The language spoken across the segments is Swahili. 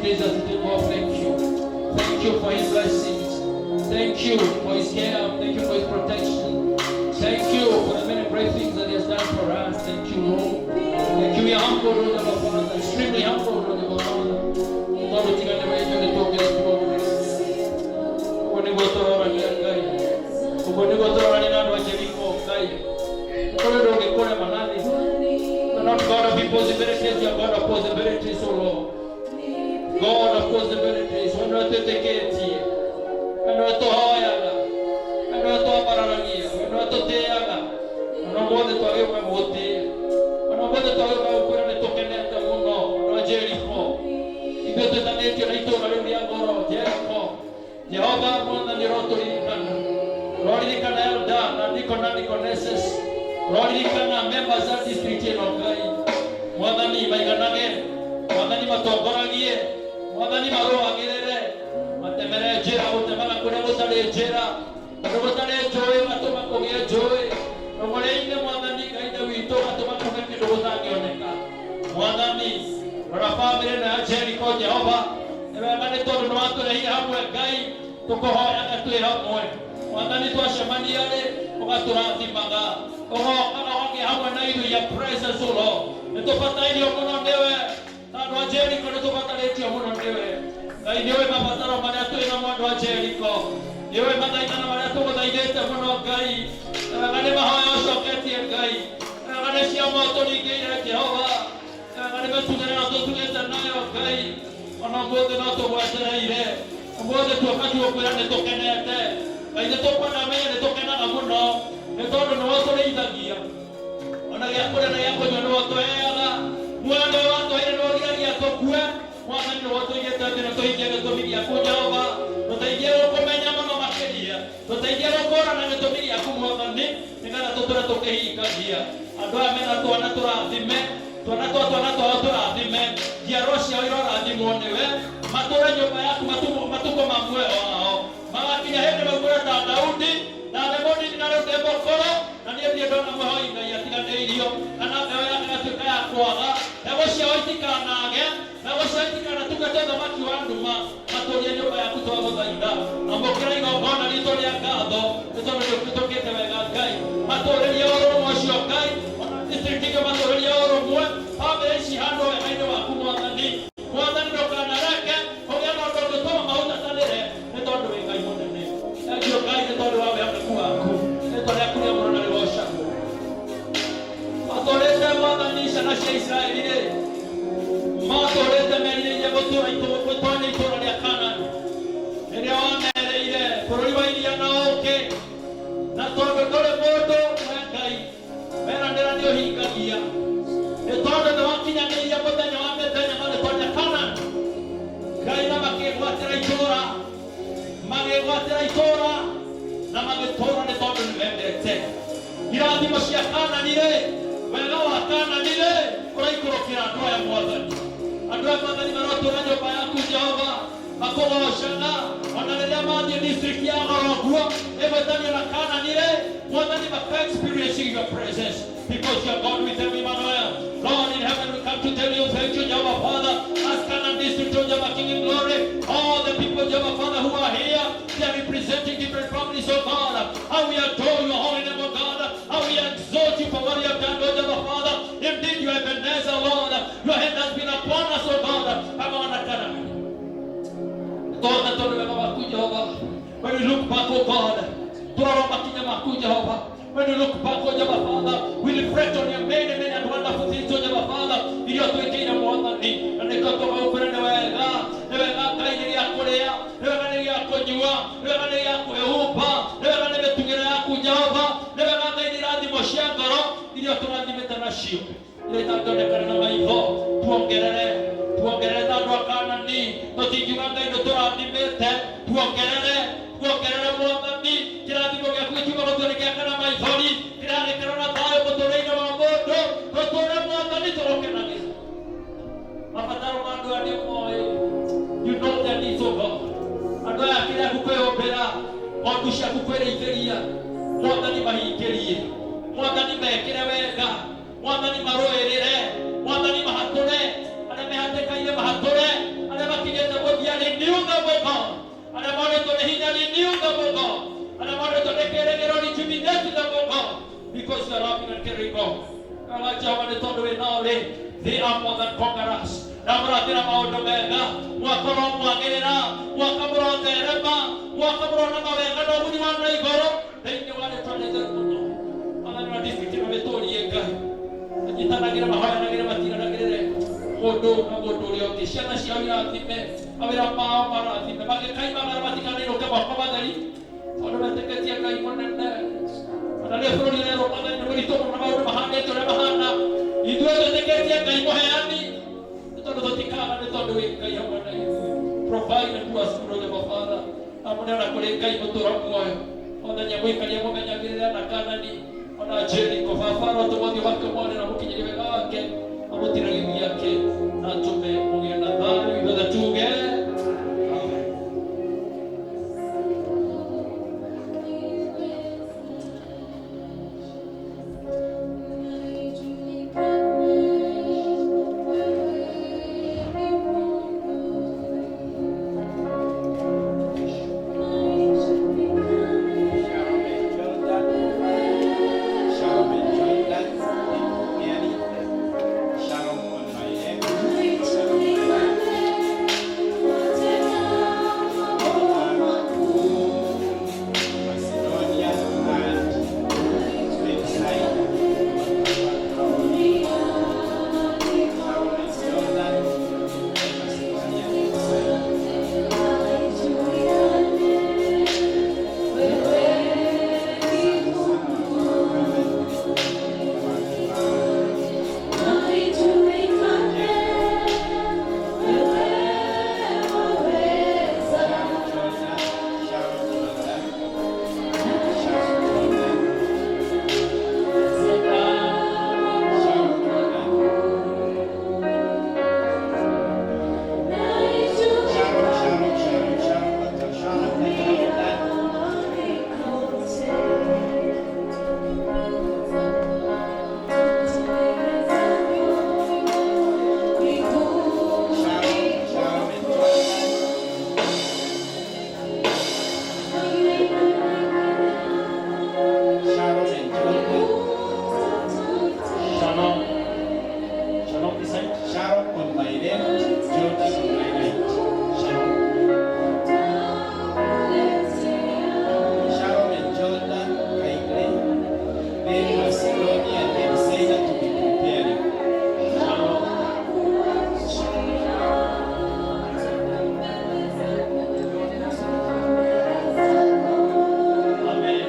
days as it was. Thank you. Thank you for his blessings. Thank you for his care. Thank you for his protection. Thank you for the many great things that he has done for us. Thank you, Lord. Thank you. We are humble, Lord, our Father. Extremely humble, Lord, our Father. Lord, we thank you for the talk this morning. When you go to our guy, when you go to our Jericho guy, don't get caught up. You're not God of impossibilities, you're God of possibilities, oh Lord. God of possibilities, we're not to take it here. We're not to Hoyaga. We're not to Paranagia. We're not to Teaga. We're not going to talk about Wote. We're not going to talk about Kurane Tokeneta Muno, no Jericho. If you do the nature, I told you, Jericho. Jehovah, one and the Rotary Kana. Lord, you can help that, and you can have the connections. Lord, you can have members of this region of God. Mwadani maiganage, mwadani matogoragie, mwadani maroagirere, matemere jera, utemana kure mutale jera, mutale joy, matoma kogie joy. Romoleine mwadani kaida wito, matoma kogie kidogoza kioneka. Mwadani, rafamire na Jericho Jehova, ebagane todo no watu rehi hamwe gai, tukohoya katue hamwe. Mwadani tuashamaniale, ugaturazimaga. Oh, kana wangi hawa na idu ya presence ulo. Netopata ili omuno ndewe. Nadu wa Jericho netopata leti omuno ndewe. Na idiwe mapataro mariatu ina mwadu wa Jericho. Iwe madaitana mariatu madaidete muno gai. Gane mahaya osoketi ya gai. Gane siya moto ni gai Jehova. Gane mesugere na totugete nayo gai. Onambote na tobuatera ire. Onambote tuwakati wakura netokenete. Gaide topana meye netokena amuno. Netondo no wato le idagia. Ona ya kore na ya konyo no wato ega. Mwana wato ere no ria ya tokue. Mwana no wato yeta na to hige to miri ya kujawa. No taigero komenya mama makedia. No taigero kora na to miri ya kumwa ni. Ngana to tora to kehi kadia. Ando amena to ana tora dime. To ana to tora dime. Dia rosia ira adimonwe. Matora nyoba ya matuko mamwe wao. Mama kinya hende magura ta Daudi. Na demoni ninarode bokoro na ndiye dona muhoi na yatina neirio kana dawa ya tuka ya kwaga ego cia oitikanage na gocaitikana tugatenda maki wa nduma matoria nyumba ya kutoa gothaida ambokira igongona rito ria ngatho nitondu tutokete wega Ngai matoreria oromo cio Ngai ona districtige matoreria oromwe family ici hando wega-ini waku mwathani ndokanareke kugia na undu ngituma mauta tanire nitondu wi Ngai munene ndio Ngai nitondu wa waku nitondu akuria muno na rwosha matorete mwathani ciana cia Israeli ri matorete merire gutura itwana itura ria Kanani riria wamereire bururi wa iria na uki na tondu nduri mundu we Ngai merandira ndio hingagia nitondu niwakinyaniria muthenya wa mithenya maritonya Kanani Ngai na makigwatira itura na magitura nitondu niwendete irathimo cia Kanani ri wega wa Kanani ri uraikurukira andu aya mwathani andu aya mwathani marotura nyumba yaku Jehova makugocana ona riria mathie district ya Gorogua igwetania na Kanani ri mwathani maka experiencing your presence because you are God with them, Emmanuel. Lord in heaven, we come to tell you thank you, Jehovah Father, as Canaan district, Jehovah King in glory, all the people, Jehovah Father, who are here, they are representing different families, oh God, how we adore your holy name, oh God, how we exalt you for what you have done, oh Jehovah Father. Indeed, you have been nice, oh Lord, your hand has been upon us, oh God. Come on, Canaan. When we look back, oh God, when you look back, oh Jehovah Father, we reflect on your many and wonderful things, oh Jehovah Father. Iliyotuitia mwathani na nikatoka ukurene wega kaini ya kulea wega ya kujua wega ya kueumba wega nimetugira ya kujava wega kaini radimo cia ngoro iliyoturadimeta nacio ilitatondekana na maitho tuongerere andu a Kanani tutingiuga Ngai nituradimete tuongerere mwathani kirathimo giaku gikiuga gutuonekana na maithori kirarekera na thayo muturire wa mundu tuture mwathani turokenagira mabataro ma andu arĩa moĩ you know their needs of God andu aya kĩrĩa gũkwĩũmbĩra ng'ondu ciaku kwĩrĩithĩria mwathani mahingĩrie mwathani mekĩre wega mwathani marũĩrĩre mwathani mahatũre arĩa mehatĩkaire mahatũre arĩa makinya to renew them, oh God. And I want to rejuvenate them, oh God. Because you are loving and caring God. They are more than conquerors. Namaratira maundu mega, wakoro mwagirira, wakamuro terema, wakamuro na mawenga no budi wana igoro, thĩinĩ wa rĩtwa rĩtheru mũno. Ona nĩ district no betũrie Ngai. Anyitanagĩra mahoyanagĩre matiranagĩrĩre mũndũ na mũndũ ũrĩa ũngĩ. Ciana ciao irathime, mawĩra mao marathime, magĩkaimagara matikanainũke moko matheri, tondũ metĩkĩtie Ngai mũnene. Ona rĩrĩa bũrũri ũrerũmagĩrĩra nĩ mũritũ mũno maũndũ mahanĩte ũrĩa mahana, ithuĩ twĩtĩkĩtie Ngai mũheani. Provide and do us good, our Father. Amunera kule Ngai mutura mwoyo. Ona nyamwikalia muganyagirira na Kanani. Ona Jericho Fafaro tumothi wake mwana na mukinyiriwe wake. Amutiragiria yake. Na tume mugie na thayu ibada tuge. Amen.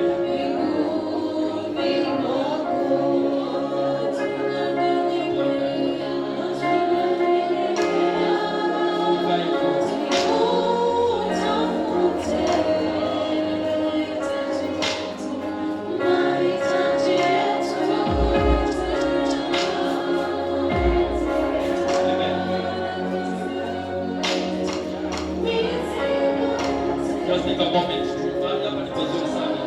Just take a moment to mahali hapa ni pazuri sana.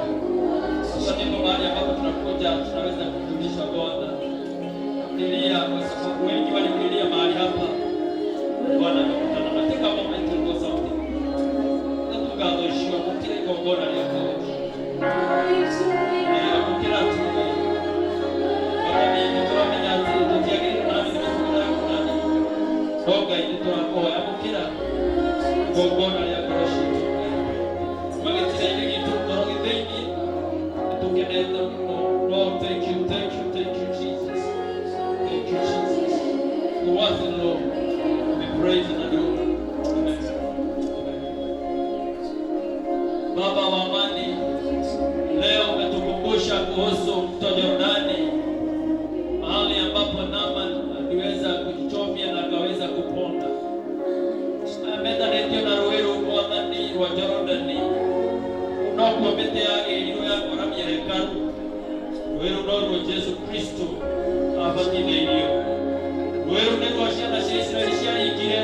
Sasa ndipo mahali ambapo tunakuja tunaweza kutumisha Bwana. Nilia kwa sababu wengi walimlilia mahali hapa. Bwana akakutana na take a moment to go something. Na tukaadhishwa kwa kile gongona lako. Kila tu. Bwana mimi tuamenya ati tukiagira na mimi nimekula kuna. Soga ile tunakoa hapo kila gongona lako. Lord, thank you, Jesus. Thank you, Jesus. The worth of the Lord, we praise and adore. Amen. Baba wa amani, leo umetukumbusha kuhusu mto Yordani, mahali ambapo Naaman aliweza kujichovya na akaweza kupona. Ametanetio na ruweru mwathani wa Yordani. Unakuomete yake iliyo yako na mierekaru. Ruweru noro Yesu Kristo abatine iliyo. Ruweru nego ashana shi Israeli shi ikire.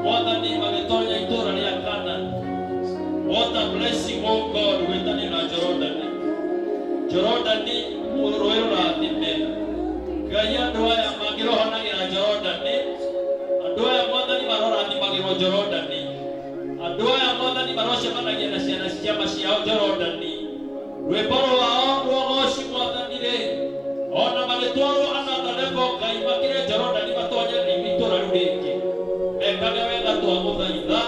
Mwathani magetonya itora ya Canaan. What a blessing, oh God, wetani na Yordani. Yordani ruweru la atime. Gaya ndoa ya magiro hana ya Yordani. Ndoa ya Mwathani marora ni magiro Yordani. Ndoa ya Mwathani mwathani marocemanagia na ciana ciama ciao Jorodani rwĩmbo rwao rwogoci mwathani rĩ ona magĩtwarwo anatharevo Ngai makĩre Jorodani matonye thĩinĩ itũũra rĩu rĩngĩ mekage wega twagũthaitha.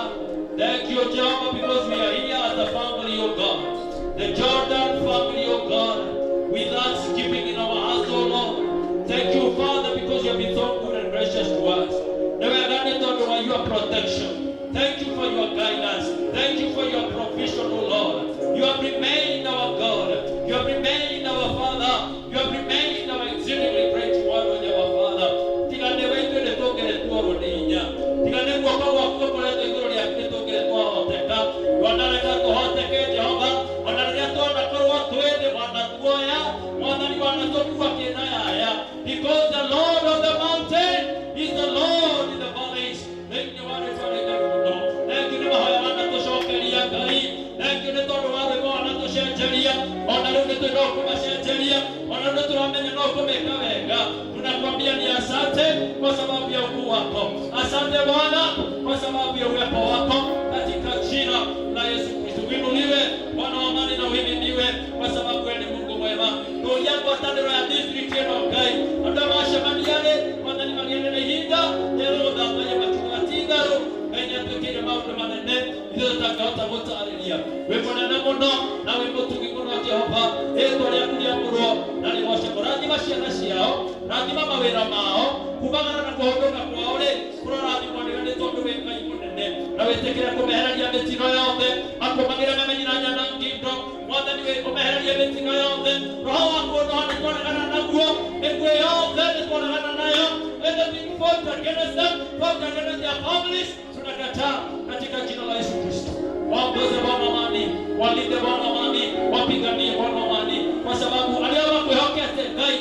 Thank you, Jehovah, because we are here as a family, O God, the Jordan family, O God, with thanksgiving in our hearts, O Lord. Thank you, Father, because you have been so good and gracious to us. Now we are going to talk about your protection. Thank you for your guidance. Thank you for your provision, O Lord. You have remained our God. You have remained our Father. You have remained our exceedingly great one, our Father. Tigane wetu ne tokele tuoro ninya. Tigane mwaka wako kule tuoro ya kile tokele tuoro teka. Wanaleka tuhoteke Jehova. Wanaleka tuona korwa tuende wanatuoya. Wanali wanatokuwa kenaya. Because the Lord of the mountain is the Lord in the valleys. Thank you, Lord, for the good. Thank you, Lord, for the kushokelia Ngai. Thank you, Lord, for the Bwana tushenjelia. Ona leo tunoko mashenjelia. Ona leo tunamenya noko mekawega. Tunakwambia ni asante kwa sababu ya ukuu wako. Asante Bwana kwa sababu ya uwepo wako katika jina la Yesu Kristo. Winuliwe Bwana wa amani na uhimidiwe kwa sababu wewe ni Mungu mwema. Ndio yangu atandero ya district ya Ngai. Ndio mashamani yale wanani magene na hinda. Leo ndio kwenye matumatigaro. Kwenye tukio mambo manene. Ndio takata wote haleluya. Wewe na muno na wewe tukikuno Jehova. Ndio ya kuliamuru na ni washa korani mashana ciao. Rathima mawĩra mao kumagana na kũhũthũka kwao rĩ kũrorathimwo nĩ nĩ tondũ wĩ Ngai mũnene na wĩtĩkĩre kũmehereria mĩtino yothe akũmagĩra memenyiranya na ngindo mwathani wĩ kũmehereria mĩtino yothe roho wa mũndũ nĩ twaregana naguo mĩguĩ yothe nĩ twaregana nayo anything fought against them, fought against their families tunakataa katika jina la Yesu Kristo. Waongoze Bwana amani, walinde Bwana amani, wapiganie Bwana amani kwa sababu aliyowakuhokea Ngai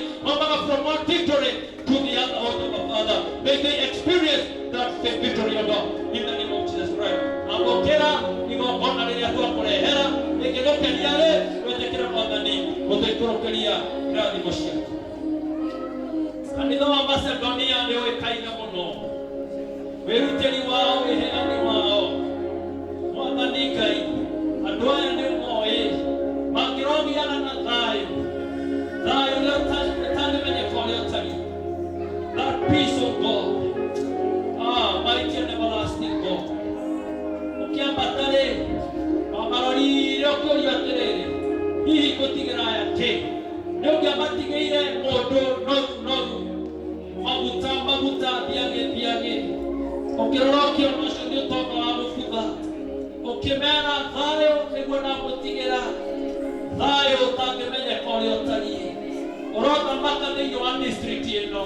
from one victory to the other, oh Father. May they experience that victory, O God, in the name of Jesus Christ. Amokera, igokona rĩrĩa twakũrehera, ĩkĩgũkenia rĩ, wĩtĩkĩra Mwathani, gũtũikũrũkĩria irathimo ciaku. Kanitha wa Macedonia nĩ ũĩkaine mũno. Wĩrutĩri wao, wĩheani wao. Mwathani Ngai, andũ aya nĩ moĩ, mangĩrogiana na thayũ. That peace of God, mighty and everlasting God. Ukiambatare, amarori rokori aterere. Hihi kutigera yake. Ndio ukiambatigire modo no. Mabuta biage. Ukirokio nosho ndio tono abufuga. Ukimera thayo niguo na kutigera. Thayo utangemenya kore otari. Orota maka thĩinĩ wa district ĩno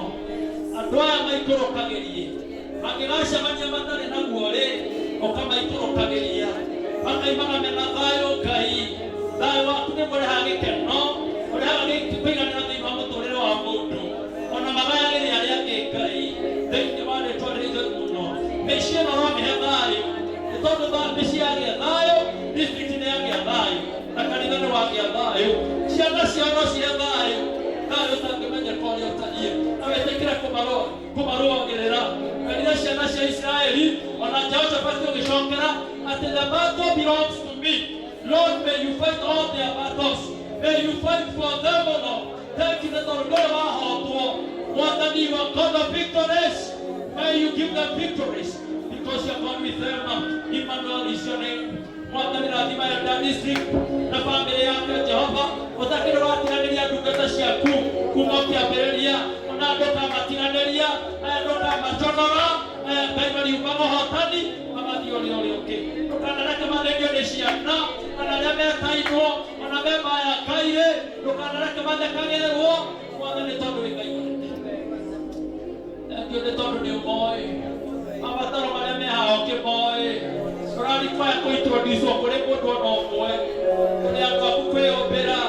andũ aya maikũrũkagĩrie mangĩgacemania matarĩ naguo rĩ ũkamaikũrũkagĩria makaimaga mena thayũ Ngai thayũ waku nĩ mũrehaga gĩkeno ũrehaga kũiganĩra thĩinĩ wa mũtũũrĩre wa mũndũ ona magayagĩria arĩa angĩ Ngai thĩinĩ wa rĩĩtwa rĩtheru mũno mĩciĩ ĩno no mĩhe thayũ nĩ tondũ mĩciĩ yagĩa thayũ district nĩ yagĩa thayũ na kanitha nĩ wagĩa thayũ ciana ciao no cihe thayũ thayũ ũtangĩmenya kũrĩa ũtariĩ na wĩtĩkĩre kũmarũagĩrĩra kanitha ciana cia Isiraeli ona Jehoshaphat ũgĩcokera atĩ the battle belongs to me. Lord, may you fight all their battles. May you fight for them, O Lord. Thank you that the Lord wahotwo Mwathani you are God of victories. May you give them victories because you are God with them. Emmanuel is your name. Mwathani rathima ya district na family yake Jehova utakĩrĩ watiganĩria ndungata ciaku kuma kĩambĩrĩria ona andũ ta matiganĩria andũ ta maconora Ngai mariumaga ũhotani magathiĩ ũrĩa ũngĩ ndũkanareke mathĩnio nĩ ciana kana arĩa metainwo ona memaya kairĩ ndũkanareke mathekagĩrĩrwo Mwathani tondũ wĩ Ngai mũnene. Thank you nĩ tondũ nĩ ũmoĩ mabataro marĩa me haha ũkĩmoĩ Rani kwa kuintroduce kule mũndũ ona ũmwe kũrĩa andũ aku kwĩyũmbĩra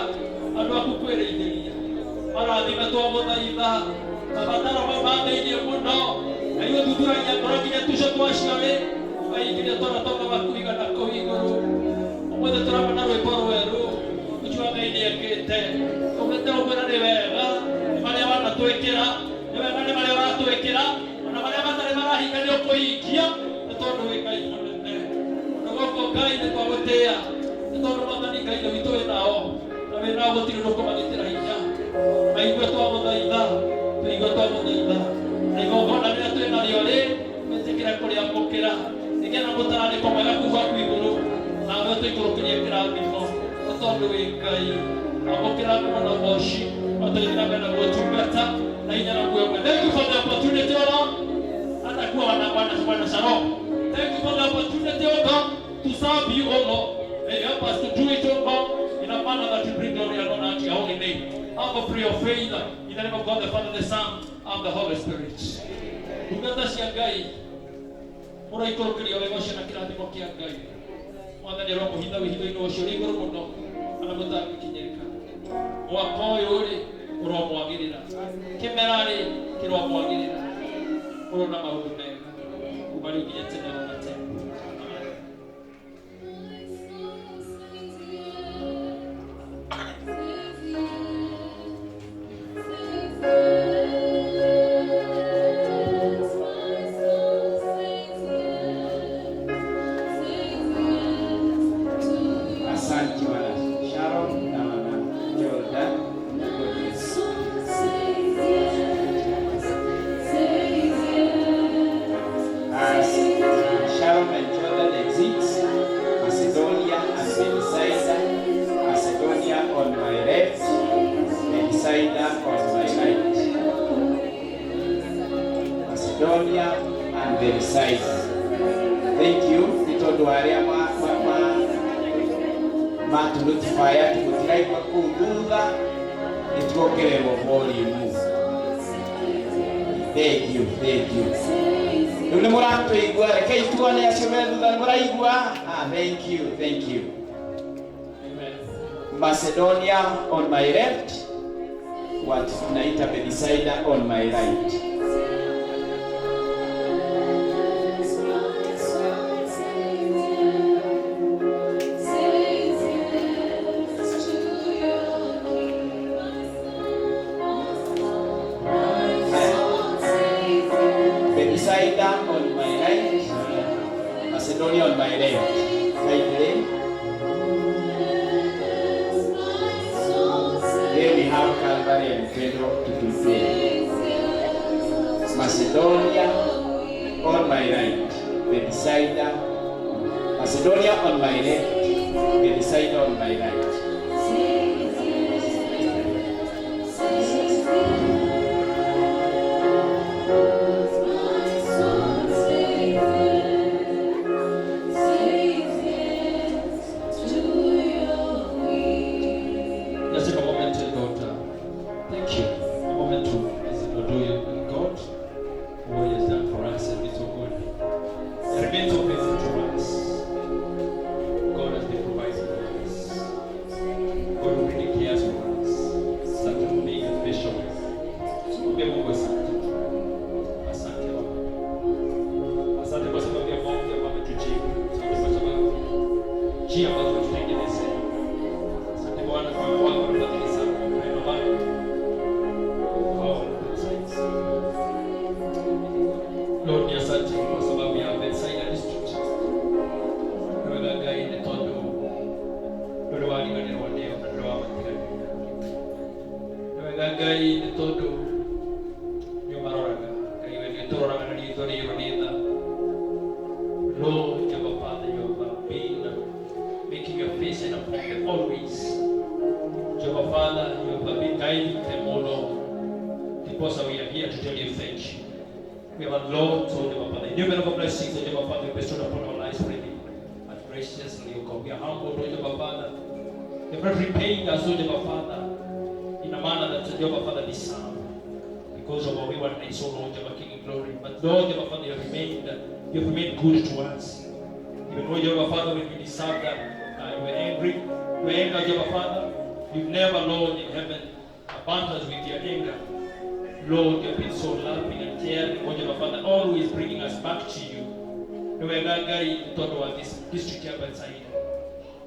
andũ aku kwĩrĩithĩria marathime twamũthaitha mabataro mau mathĩinĩ mũno na ithuthuragia ngoro nginya tuico twacio rĩ tũkaingĩria tũratoka makuigana kũu igũrũ ũmũthĩ tũramana rwĩmbo rwerũ ũcio Ngai nĩekĩte ũmĩte ũmwĩra nĩ wega marĩa wanatwĩkĩra nĩ wega nĩ marĩa ũratwĩkĩra ona marĩa matarĩ marahinga nĩ ũkũhingia nĩ tondũ wĩ Ngai mũnene. Ngai nĩ twagũtĩa nĩ tondũ Mwathani Ngai nĩ witũ wĩnao na wĩnao gũtirĩ ndũkũmanyitĩra hinya na ithuĩ twamũthaitha na igongona rĩrĩa twĩ narĩo rĩ twĩtĩkĩre kũrĩamũkĩra nĩgetha mũtararĩko mwega kuuma kwĩ igũrũ nawe tũikũrũkĩrie kĩrathimo nĩ tondũ wĩ Ngai amũkĩra ngumo na moci matũgĩthĩ na mbere na gũtungata na hinya na guoya. Thank you for the opportunity, O Lord. Atakuwa wana Shalom. Thank you for the opportunity, O God, to serve you, O Lord. May you help us to do it, O God, in a manner that will bring glory and honor to your holy name. Have a prayer of faith in the name of God, the Father, the Son, and the Holy Spirit. Tungata cia Ngai mũraikũrũkĩria wega ũcio na kĩrathimo kĩa Ngai. Mwathani aromũhitha wĩhitho-inĩ ũcio ũrĩ igũrũ mũno kana mũtangĩkinyĩrĩka. Mwaka ũyũ rĩ ũromwagĩrĩra, kĩmera rĩ kĩromwagĩrĩra, ũrĩ na maũndũ mega kuma rĩu nginya tene na tene. And the side. Thank you. Nitondo aria to notify to try to kuthutha nituongererwo volume. Thank you. Ndio nĩ mũratũigua reke ituone acio me thutha nĩ mũraigua. Thank you. Amen. Macedonia on my left, what tunaita Bethsaida on my right. Bethsaida on my right, Macedonia on my left. Here we have Calvary and Pedro to prepare. Macedonia on my right, Bethsaida. Macedonia on my left, Bethsaida on my right. Lord, Jehovah Father, you have been making your face and upon them always. Jehovah Father, you have been guiding them, O Lord. Because we are here to tell you thank you. We have a Lord, so Jehovah Father. Innumerable blessings, Jehovah Father, you bestowed upon our lives freely and graciously, O God. We are humbled, O Jehovah Father. You are repaying us, O Jehovah Father, in a manner that Jehovah Father deserves. Because of our waywardness, O Lord, Jehovah King of Glory. But Lord, Jehovah Father, you have remained good to us. Even though, Jehovah Father, when we deserve that, you were angry. You were angry, Jehovah Father. You've never, Lord, in heaven, abandoned us with your anger. Lord, you have been so loving and caring, oh Jehovah Father, always bringing us back to you. You were that guy in total of this district here outside.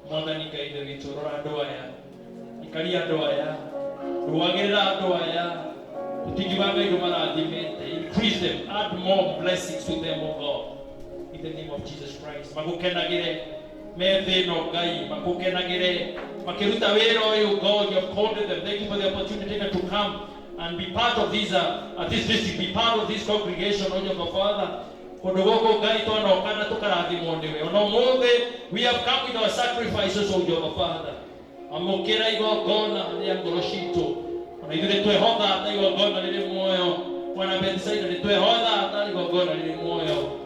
Mwathani Ngai nĩ witũ rora andũ aya, ikaria andũ aya, rũagĩrĩra andũ aya, ũtigi wa Ngai rũmarathimĩte. Increase them, add more blessings to them, O God. In the name of Jesus Christ. Magũkenagĩre methino Ngai makukenagire makiruta wira uyu God, you have called them. Thank you for the opportunity to come and be part of this district, be part of this congregation, O Jehovah Father. Kodogoko Ngai twana okana tukarathimwo niwe. Ono mothe we have come with our sacrifices, O Jehovah Father. Amokera igongona rĩa ngoro citũ. Ona ithuĩ twehotha ta igongona rĩrĩ muoyo. Wana Bethsaida nĩtwehotha ta igongona rĩrĩ muoyo.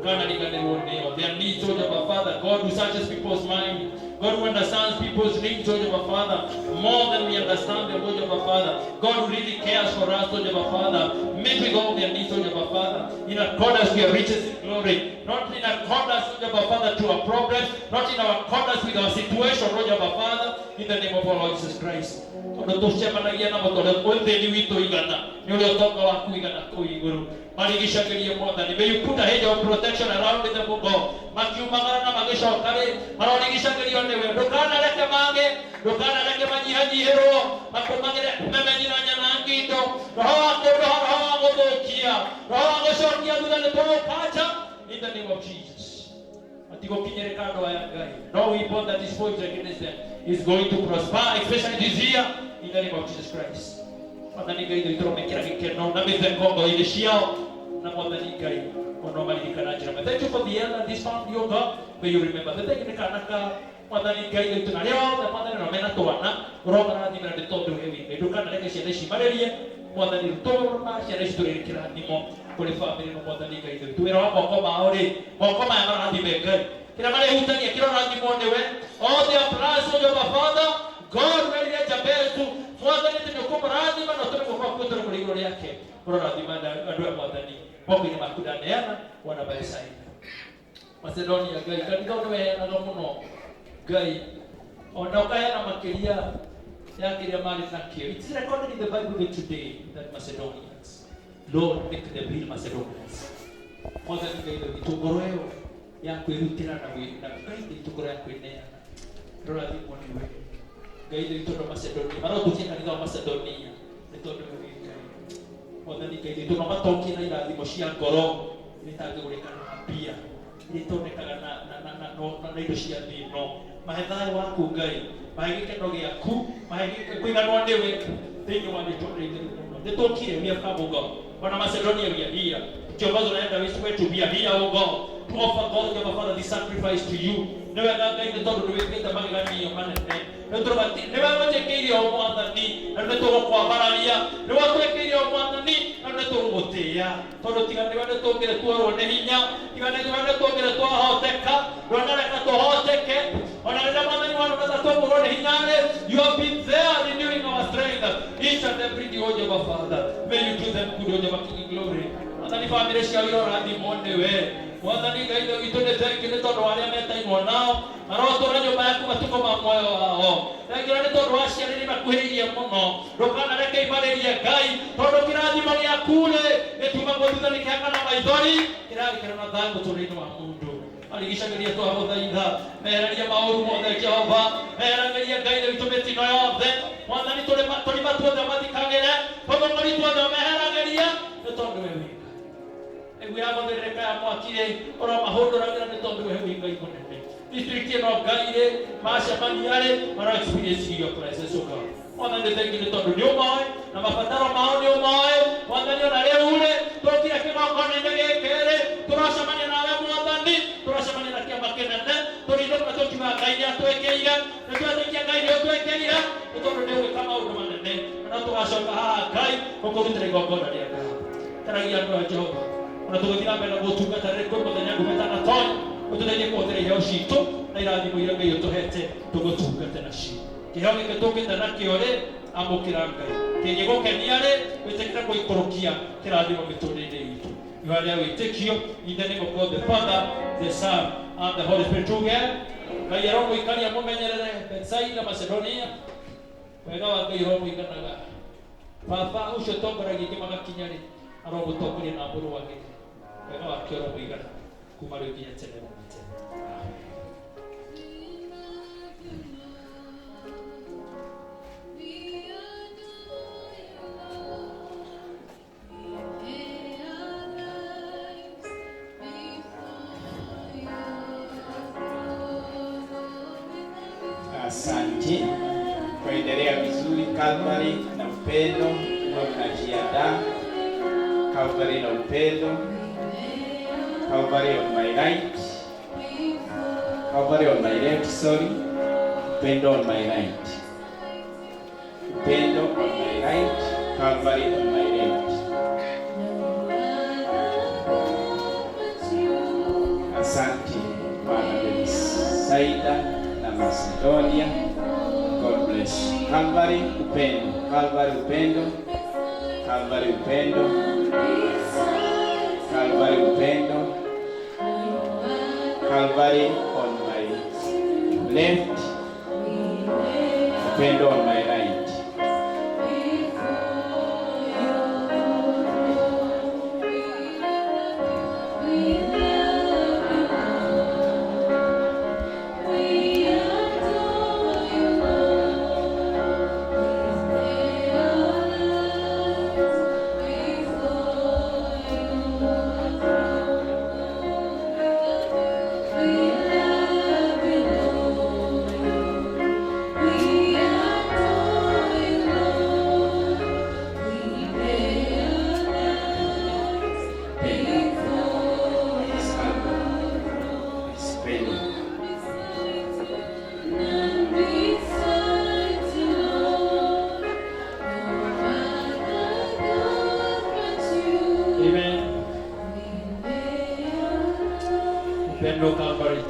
Their needs, O Jehovah Father, God who searches people's mind, God who understands people's needs, O Jehovah Father, more than we understand them, O Jehovah Father. God who really cares for us, O Jehovah Father, meet with all their needs, O Jehovah Father, in accordance with your riches in glory, not in accordance, O Jehovah Father, to our problems, not in accordance with our situation, O Jehovah Father, in the name of our Lord Jesus Christ. May you put a hedge of protection around them, O God. In the name of Jesus. No weapon that is forged against them is going to prosper, especially this year, in the name of Jesus Christ. Thank you for the elder and this family, O God. May you remember the thing. Mwathani Ngai witũ na arĩa othe Mwathani no mena twana ũrorathimĩra nĩ tondũ we wĩ ndũkana reke ciana ici marĩrie Mwathani rũtũrũma ciana ici tũrĩ kĩrathimo kũrĩ family no Mwathani Ngai witũ wĩra wa moko mao rĩ moko maya marathime Ngai kĩrĩa marehutagia kĩrorathimwo nĩwe all their plans, O Jehovah Father, God werire Jabezu Mwathani nĩũkũmũrathima na tũrĩ guoko gwaku tũrĩ kũrĩ igũrũ rĩake ũrorathima andũ a Mwathani moko-inĩ maku ndaneana wana Bethsaida Macedonia Ngai kanitha nĩweheanaga mũno Ngai ona ũkaheana makĩria ya kĩrĩa marĩ nakĩo. It's recorded in the Bible today that Macedonians, Lord, make them real Macedonians. Mwathani Ngai witũ ngoro ĩyo ya kwĩrutĩra na Ngai witũ ngoro ya kwĩneana ndũrathimwo nĩwe Ngai witũ andũ Macedonia marotũkia kanitha wa Macedonia nĩ tondũ we Ngai Mwathani Ngai witũ no matokie na irathimo cia ngoro itangĩgũrĩka na mbia itonekaga na indo cia thĩ ĩno mahe thayũ waku Ngai mahe gĩkeno gĩaku mahe kũiganwo nĩwe thĩinĩ wa mĩtũrĩre nĩtũkire we have come, O God. Wana Macedonia we are here. Kiongozi unaenda wetu we are here, O God, to offer God, Jehovah Father, this sacrifice to you. Newe Ngai nĩ tondũ nĩwĩkĩte magegania manene nĩwegũtĩkĩire o Mwathani na nĩtũgũkwambararia nĩwatwĩkĩire o Mwathani na nĩtũgũgũtĩĩa tondũ tiga nĩwe nĩtũngĩre tuorwo nĩ hinya tiga nĩwe nĩtũngĩre twahoteka ndwanareka tũhoteke ona rĩrĩa Mwathani wanũnatha twamũrwo nĩ hinya-rĩ you have been there renewing our strength each and every day, O Jehovah Father. May you do them good, O Jehovah King of glory. Mwathani family ciao irorathimwo nĩwe Mwathani Ngai witũ nĩ thank you nĩ tondũ wa arĩa metaimwo nao marotũra nyũmba yaku matukũ ma muoyo wao thank you nĩ tondũ wa ciana iria makuhĩrĩirie mũno ndũkanareke imarĩrie Ngai tondũ kĩrathimo gĩaku-rĩ gĩtiumagwo thutha nĩ kĩhaka na maithori kĩragĩkĩra na thayũ mũtũrĩre-inĩ wa mũndũ arigicagĩria twagũthaitha mehereria maũru mothe Jehova meheragĩria Ngai witũ mĩtino yothe Mwathani tũrĩ matuothe mathikagĩre tondũ maritũ othe meheragĩria nĩ tondũ we wĩ Ngai yagũthĩrĩka ya mwaki-rĩ ũromahũndũragĩra nĩ tondũ we wĩ Ngai mũnene district ĩno Ngai-rĩ macemania-rĩ mara experience your presence, O God. Mwathani thank you nĩ tondũ nĩ ũmoĩ na mabataro mao nĩ ũmoĩ Mwathani ona rĩu-rĩ tũkire kĩgongona-inĩ gĩkĩ-rĩ tũracemania nawe Mwathani tũracemania na kĩama kĩnene tũrinũka tũkiuga Ngai nĩatwĩkĩire nĩtwetĩkia Ngai nĩũtwĩkĩire nĩ tondũ nĩũgwĩka maũndũ manene na tũgacoka haha Ngai gũkũrutĩra igongona rĩa Ngai taragia andũ a Jehova ona tũgũthiĩ na mbere na gũtungata rĩrĩ kwĩ mũthenya ndũmetanatonya ũtũteithie kũhũthĩra iheo citũ na irathimo iria Ngai ũtũhete tũgũtungate nacio kĩheo gĩkĩ tũngĩte nakĩo-rĩ amũkĩra Ngai kĩngĩgũkenia-rĩ wĩtĩkĩre gũikũrũkia kĩrathimo mĩtũrĩre-inĩ itũ ihoya rĩa wĩtĩkio in the name of God the Father, the Son and the Holy Spirit together. Ngai aromũikaria mũmenyerere Bethsaida Macedonia wega wa Ngai ũromũiganaga baba ũcio tongoragia ingĩ magakinya-rĩ aromũtongoria na mbũrũ wake wega wake ũromũigana kuma rĩu nginya tene na tene. Asante. Kuendelea vizuri Calvary na upendo kwa mnajiandaa. Calvary na upendo. Calvary on my right. Calvary on my left, sorry. Upendo on my right. Upendo on my right. Calvary on my left. Asante Bwana Bethsaida na Macedonia. God bless. Calvary upendo. Calvary upendo. Calvary upendo. Calvary upendo. Calvary on my left. Upendo on my right.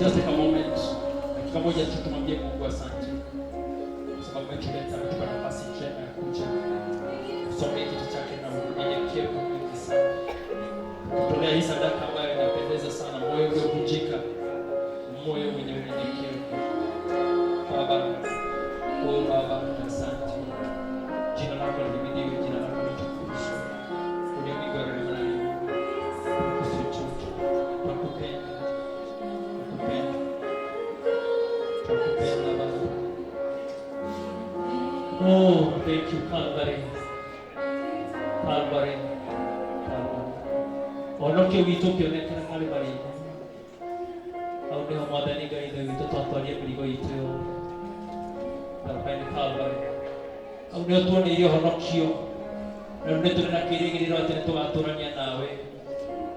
Just take a moment. Dakika moja tu tumwambie Mungu asante. Kwa sababu umetuleta kutupa nafasi njema ya kuja. Kusomea kitu chake na unyenyekevu mwingi sana. Kutolea hii sadaka ambayo inapendeza sana, moyo uliovunjika, moyo wenye unyenyekevu. Baba, oh Baba, asante. Jina lako lihimidiwe, jina lako litukuzwe. Uliamigwa rehema na oh, thank you, Calvary. Calvary. Calvary. Onoke wito kionekana Calvary. Aune hamadani gaida wito tatwaria mligo iteo. Kalpaini Calvary. Aune tuone iyo honokio. Aune tunena kirigiriro ati tugaturania nawe.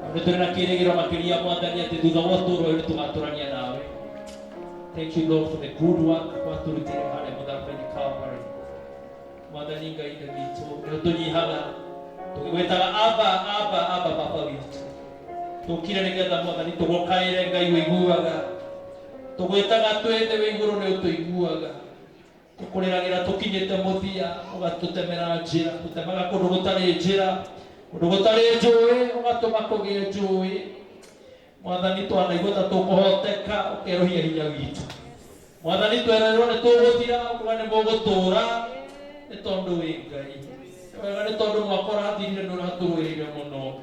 Aune tunena kirigiriro makiria mwathani ati thutha wa turo iri tugaturania nawe. Thank you, Lord, for the good work kwa turutire hale mutharaba-ini Calvary. Mwathani Ngai witũ nĩ tũnyihaga tũgĩgwĩtaga aba baba witũ, tũkire nĩgetha Mwathani tũgũkaĩre Ngai wĩiguaga, tũgwĩtaga twĩthĩ wĩ igũrũ nĩ ũtũiguaga, tũkũrĩragĩra tũkinyĩte mũthia ũgatũtemera njĩra, tũtemaga kũndũ gũtarĩ njĩra, kũndũ gũtarĩ njũĩ ũgatũma kũgĩe njũĩ. Mwathani twanaigua ta tũkũhoteka ũkerũhia hinya witũ. Mwathani twererwo nĩ tũgũthira ũkuga nĩ mũgũtũũra nĩ tondũ wĩ Ngai. Wega nĩ tondũ mwaka ũrathirire nĩ ũratũrũĩrĩire mũno.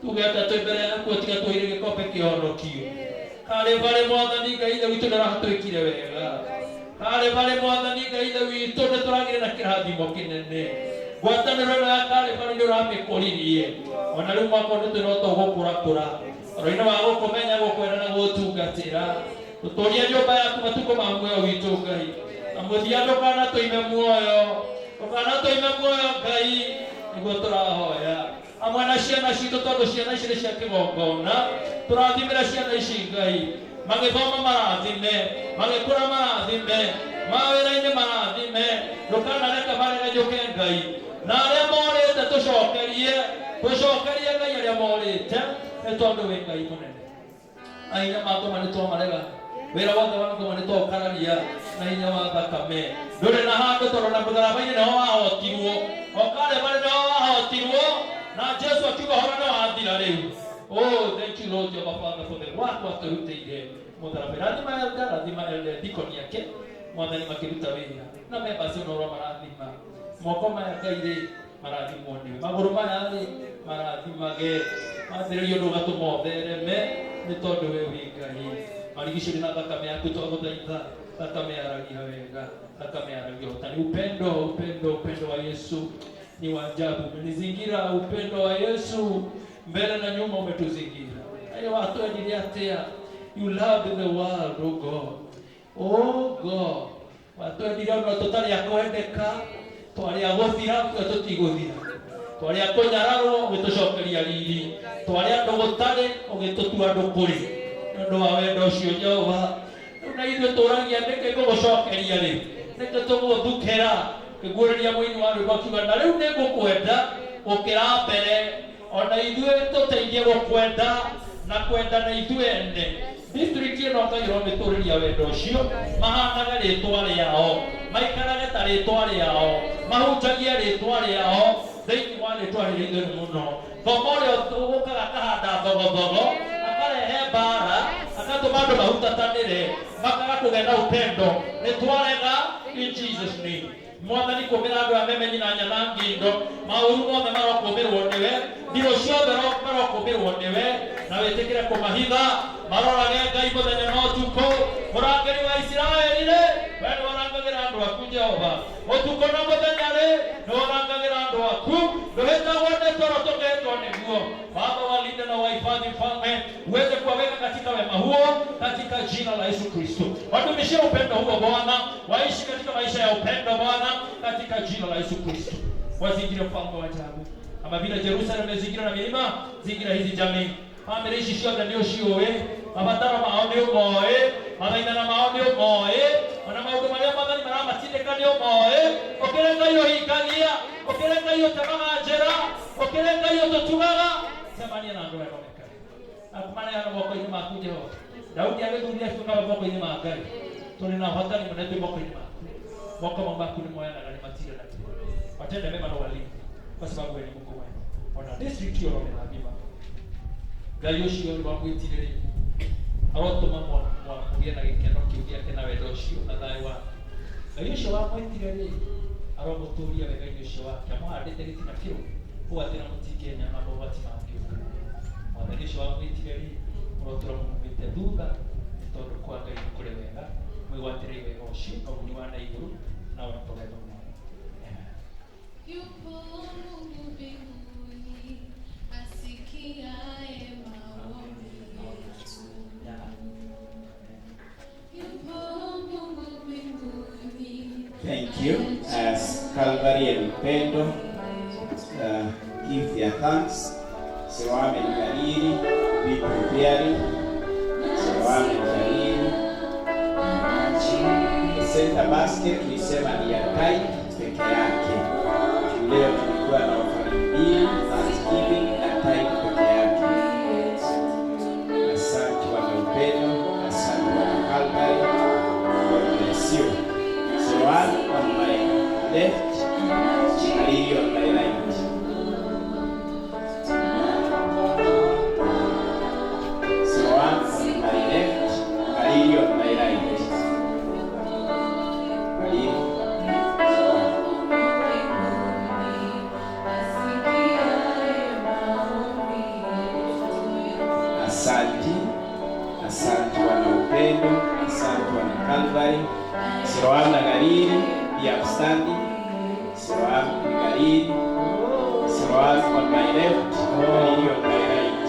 Tuge atĩa twĩ mbere yaku tiga twĩire gĩkombe kĩhonokio. Harĩ barĩ Mwathani Ngai ithe witũ nĩũratwĩkire wega. Harĩ barĩ Mwathani Ngai ithe witũ nĩtũragĩire na kĩrathimo kĩnene. Ngwatanĩro ĩno ya karĩ barĩ nĩũramĩkũririe. Ona rĩu mwaka ũyũ nĩtwĩrwo tũgũkũrakũra. Ũhoro-inĩ wa gũkũmenya gũkwenda na gũtungatĩra. Tũtũũrie nyũmba yaku matukũ ma muoyo witũ Ngai. Na mũthia ndũkanatũime muoyo. Ndũkanatũime muoyo Ngai. Nĩguo tũrahoya. Hamwe na ciana citũ tondũ ciana ici nĩ cia kĩgongona. Tũrathimĩra ciana ici Ngai. Magĩthoma marathime. Magĩkũra marathime. Mawĩra-inĩ marathime. Ndũkanareka mareganyũke Ngai. Na arĩa morĩte tũcokerie. Tũcokerie Ngai arĩa morĩte. Nĩ tondũ wĩ Ngai mũnene. Ahinya makoma nĩtwamarega. Wĩra wothe wakoma nĩtwaũkararia na hinya wa thakame. Ndũrĩ na handũ tondũ na mũtharaba-inĩ nĩho wahotirwo. O Kalvari nĩho wahotirwo. Na Jesu akiuga hora nĩ wathira rĩu. Oh, thank you Lord Jehovah Father for the work watũrutĩire mũtharaba. Rathima Elda, rathima Deacon yake. Mwathani makĩruta wĩra. Na members ũnorwo marathima. Moko maya Ngai rĩ marathimwo nĩwe. Magũrũ maya rĩ marathimage. Mathĩrĩrio ndũgatũma ũthereme nĩ tondũ we wĩ Ngai. Marigicĩrio na thakame yaku twagũthaitha. Thakame yaragia wega. Thakame yaragia ũhotani. Upendo wa Yesu ni wa ajabu. Umenizingira upendo wa Yesu. Mbele na nyuma umetuzingira. Hayo watu wajiliatea. You love the world, oh God. Oh God. twendire no tutari akwendeka twari agothira tutiguthira twari akunyararwo gitucokeria riri twari andu gutari ugitutua andu kuri ndu wa wendo ucio Jehova na ithuĩ tũragia nĩkĩ ngũgũcokeria rĩ nĩkĩ tũgũthukĩra kĩguũrĩria mũini wa rwĩmbo akiuga na rĩu nĩngũkwenda gũkĩra mbere ona ithuĩ tũteithie gũkwenda na kwenda na ithuĩ ende district ĩno Ngai ũromĩtũrĩria wendo ũcio mahanaga rĩtwa rĩao maikarage ta rĩtwa rĩao mahunjagie rĩtwa rĩao thĩinĩ wa rĩtwa rĩrĩa itheru mũno thogo ũrĩa ũgũkaga akahanda thogothogo akarehe mbara agatũma andũ mahutatanĩre makaga kũgĩa na upendo nĩtwarega in Jesus name mwathani kũmĩra andũ a memenyi na nyana ngindo maũru mothe marokũmĩrwo nĩwe ndiro ciothe marokũmĩrwo nĩwe na wĩtĩkĩre kũmahitha marorage Ngai mũthenya na ũtukũ mũrangĩri wa Isiraeli rĩ we nĩwarangagĩra andũ aku Jehova ũtukũ na mũthenya rĩ nĩwarangagĩra andũ aku ndũhĩtagwo nĩ toro tũgetwo nĩguo Baba walinde na wahifadhi mfalme uweze kuwaweka katika wema huo katika jina la Yesu Kristo wadumishie upendo huo Bwana waishi katika maisha ya upendo Bwana katika jina la Yesu Kristo wazingire mfalme wa ajabu kama vile Jerusalem imezingira na milima zingira hizi jamii family ici ciothe nĩ ũciũĩ mabataro mao nĩ ũmoĩ mathaithana mao nĩ ũmoĩ ona maũndũ marĩa mathani maramatindĩka nĩ ũmoĩ ũkĩrĩ Ngai ũhingagia ũkĩrĩ Ngai ũtemaga njĩra ũkĩrĩ Ngai ũtũtugaga cemania na andũ aya onekane akumaneana moko-inĩ maku Jehova Daudi agĩthurire tukaga moko-inĩ ma Ngai tũrĩ na ũhotani mũnene moko-inĩ maku moko maku nĩ moyanaga nĩ matire na kĩo watende mema na walinde kwa sababu wewe ni Mungu mwema ona district hiyo unaadhiba Ngai ũcio nĩ wamwĩtire arotũma mwakugie na gĩkeno kĩu gĩake na wendo ũcio na thayũ wake Ngai ũcio wamwĩtire rĩ aromũtũria wega-inĩ ũcio wake amũhandĩte gĩtina kĩu ũũ atĩ na mũtingĩenya na mogwati mangĩũka mwathani ũcio wamwĩtire rĩ mũrotũra mũmumĩte thutha nĩ tondũ kwa Ngai nĩ kũrĩ wega mwĩgwatĩre wega ũcio na ũguni wa na igũrũ na ũtũgetho mũno Yupo Mungu mbinguni asikiaye maombi yetu. Yupo Mungu mbinguni. Thank you. As Calvary and Upendo give their thanks. Siwame Kariri, be preparing. Siwame Kariri. The center basket tulisema ni ya Tai peke yake. Leo tulikuwa na offering mbili, Thanksgiving na Tai peke yake. Asante kwa Upendo, asante kwa Calvary. God bless you. So one on my left, Kariri on my right. So one on my left, Kariri on my right. Kariri. Asante wana Upendo, asante wana Calvary. Siroam na Kariri, be upstanding. Siroam na Kariri. Siroam on my left, Kariri on my right.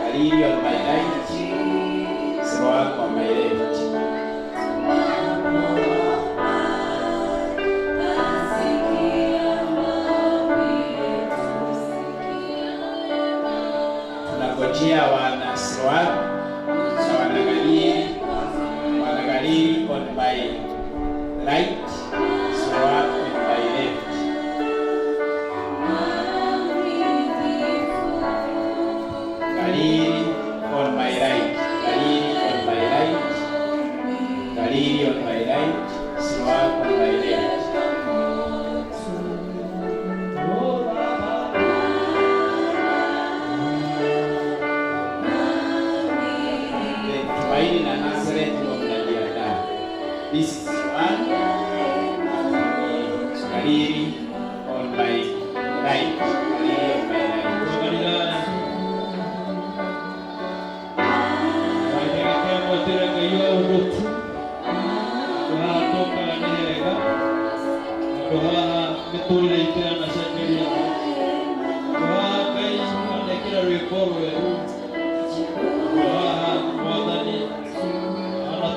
Kariri on my right. Siroam on my left. Tunangojea wana Siroam na wana Kariri on my right, Siroam on my left. Kariri on my right, Kariri on my right, Kariri on my right, Siroam on my left. This is one, Kariri on my right, Kariri on my right.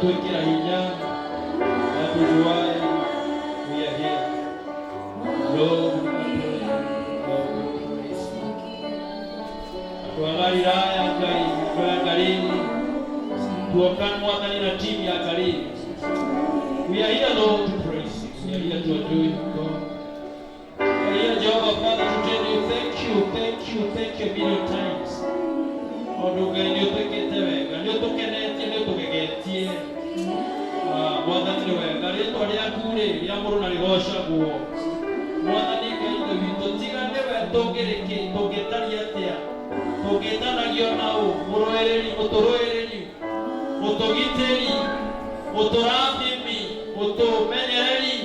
twĩkĩra hinya. That is why we are here. Lord, we praise. Tuangalia haya Ngai, tuangalie. Tuokan Mwathani na timu ya Galili. We are here, Lord, to praise you. We are here to adore you, God. We are here, Jehovah Father, to tell you thank you a million times. Ngai nĩ ũtwĩkĩte wega, nĩ ũtũkenetie, nĩ ũtũgegetie. Mwathani nĩ wega, rĩĩtwa rĩaku rĩ, rĩa mũrũ na rĩgocagwo. Mwathani Ngai witũ, tiga nĩwe tũngĩrĩkĩ, tũngĩtaria atĩa, tũngĩtanagio na ũ, mũrũĩrĩri, mũtũrũĩrĩri, mũtũgitĩri, mũtũrathimi, mũtũmenyereri,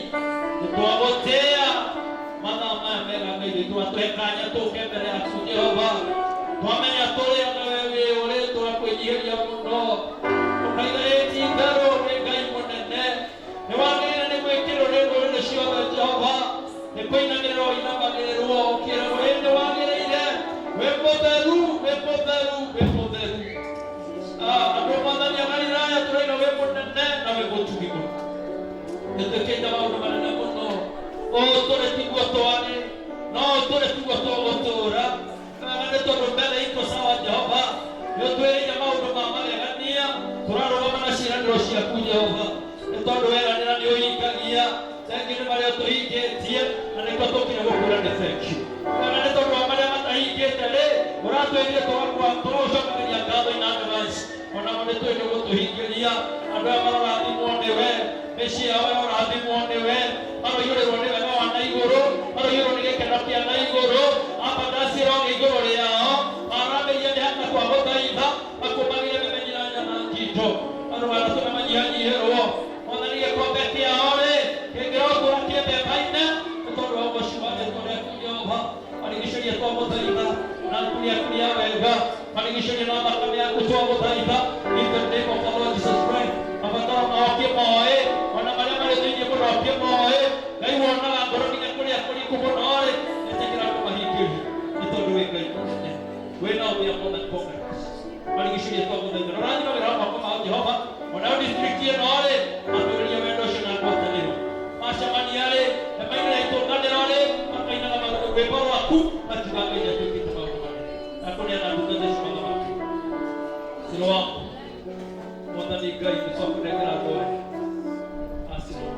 mũtwagũtĩa. Mathaa maya mega Ngai twatũhe kanya tũke mbere yaku Jehova. Twamenya tũrĩa nawe wĩ ũrĩ twakwĩnyihĩria mũno. Tũkaitharĩtie itherũ nĩ Ngai mũnene. Nĩ wagĩrĩire nĩ gwĩkĩrwo nĩ ndũrĩrĩ ciothe Jehova. Nĩ kũinamĩrĩrwo inamagĩrĩrwo ũkĩragwo ĩ nĩ wagĩrĩire. Wĩ mũtheru, wĩ mũtheru, wĩ mũtheru. Andũ Mwathani a Galilaya tũraina wĩ mũnene na wĩ mũtugi mũno. Nĩ twĩkĩte maũndũ manene mũno. Tũrĩ tiguo twarĩ, no tũrĩ tiguo tũgũtũũra. Nĩ tondũ mbere itũ sawa Jehova, nĩ ũtwĩrĩire maũndũ ma magegania. Tũrarũgama na ciĩranĩro ciaku Jehova, nĩ tondũ weranĩra nĩ ũhingagia. Thengiũ nĩ marĩa tũhingĩtie na nĩkĩo tũkire gũkwĩra nĩ thengiũ. Wega nĩ tondũ wa marĩa matahingĩte rĩ, ũratwĩrire tũgũcokagĩria ngatho inange maici. Onamo nĩ twĩrĩ gũtũhingĩria. Andũ aya marorathimwo nĩwe, mĩciĩ yao ĩrorathimwo nĩwe, maroiyũrĩrwo nĩ wega wa na igũrũ, maroiyũrwo nĩ gĩkeno kĩa na igũrũ. Amba ndacĩrwo nĩ igũrũ rĩao, maramĩria nĩ hata kwa gũthaitha, makũmagĩre memenyeranya na ngingo. Andũ maratũme manyihanyihĩrwo. Mwathani gĩkombe kĩao rĩ, kĩngĩrotũra kĩmbemba-inĩ, nĩ tondũ wa ũgoci wa rĩĩtwa rĩaku Jehova. Marigicĩrie twagũthaitha na nguri yaku ya wega, marigicĩrie na thakame yaku twagũthaitha. In the name of the Lord Jesus Christ, mabataro maokie moĩ, ona marĩa marĩ thĩinĩ mũno okie moĩ. Ngai wonaga ngoro nginya kũrĩa kũriku mũno rĩ, etĩkĩra kũmahingĩria, nĩ tondũ wĩ Ngai mũnene. Wĩna ũmĩa more than conquerors. Marigicĩrie twagũthaitha. Ũrathimagĩra moko ma Jehova, onayo district ĩno rĩ, matũrĩrie wendo ũcio na ngwatanĩro. Macemania rĩ, mainaga itũnganĩro rĩ, makainaga rwĩmbo rwaku, makiuga Ngai nĩatwĩkĩte maũndũ manene. Na kũneana ndungata ici mathamaki. Siro wako Mwathani Ngai nĩtwakũnengera ngoro. Asiro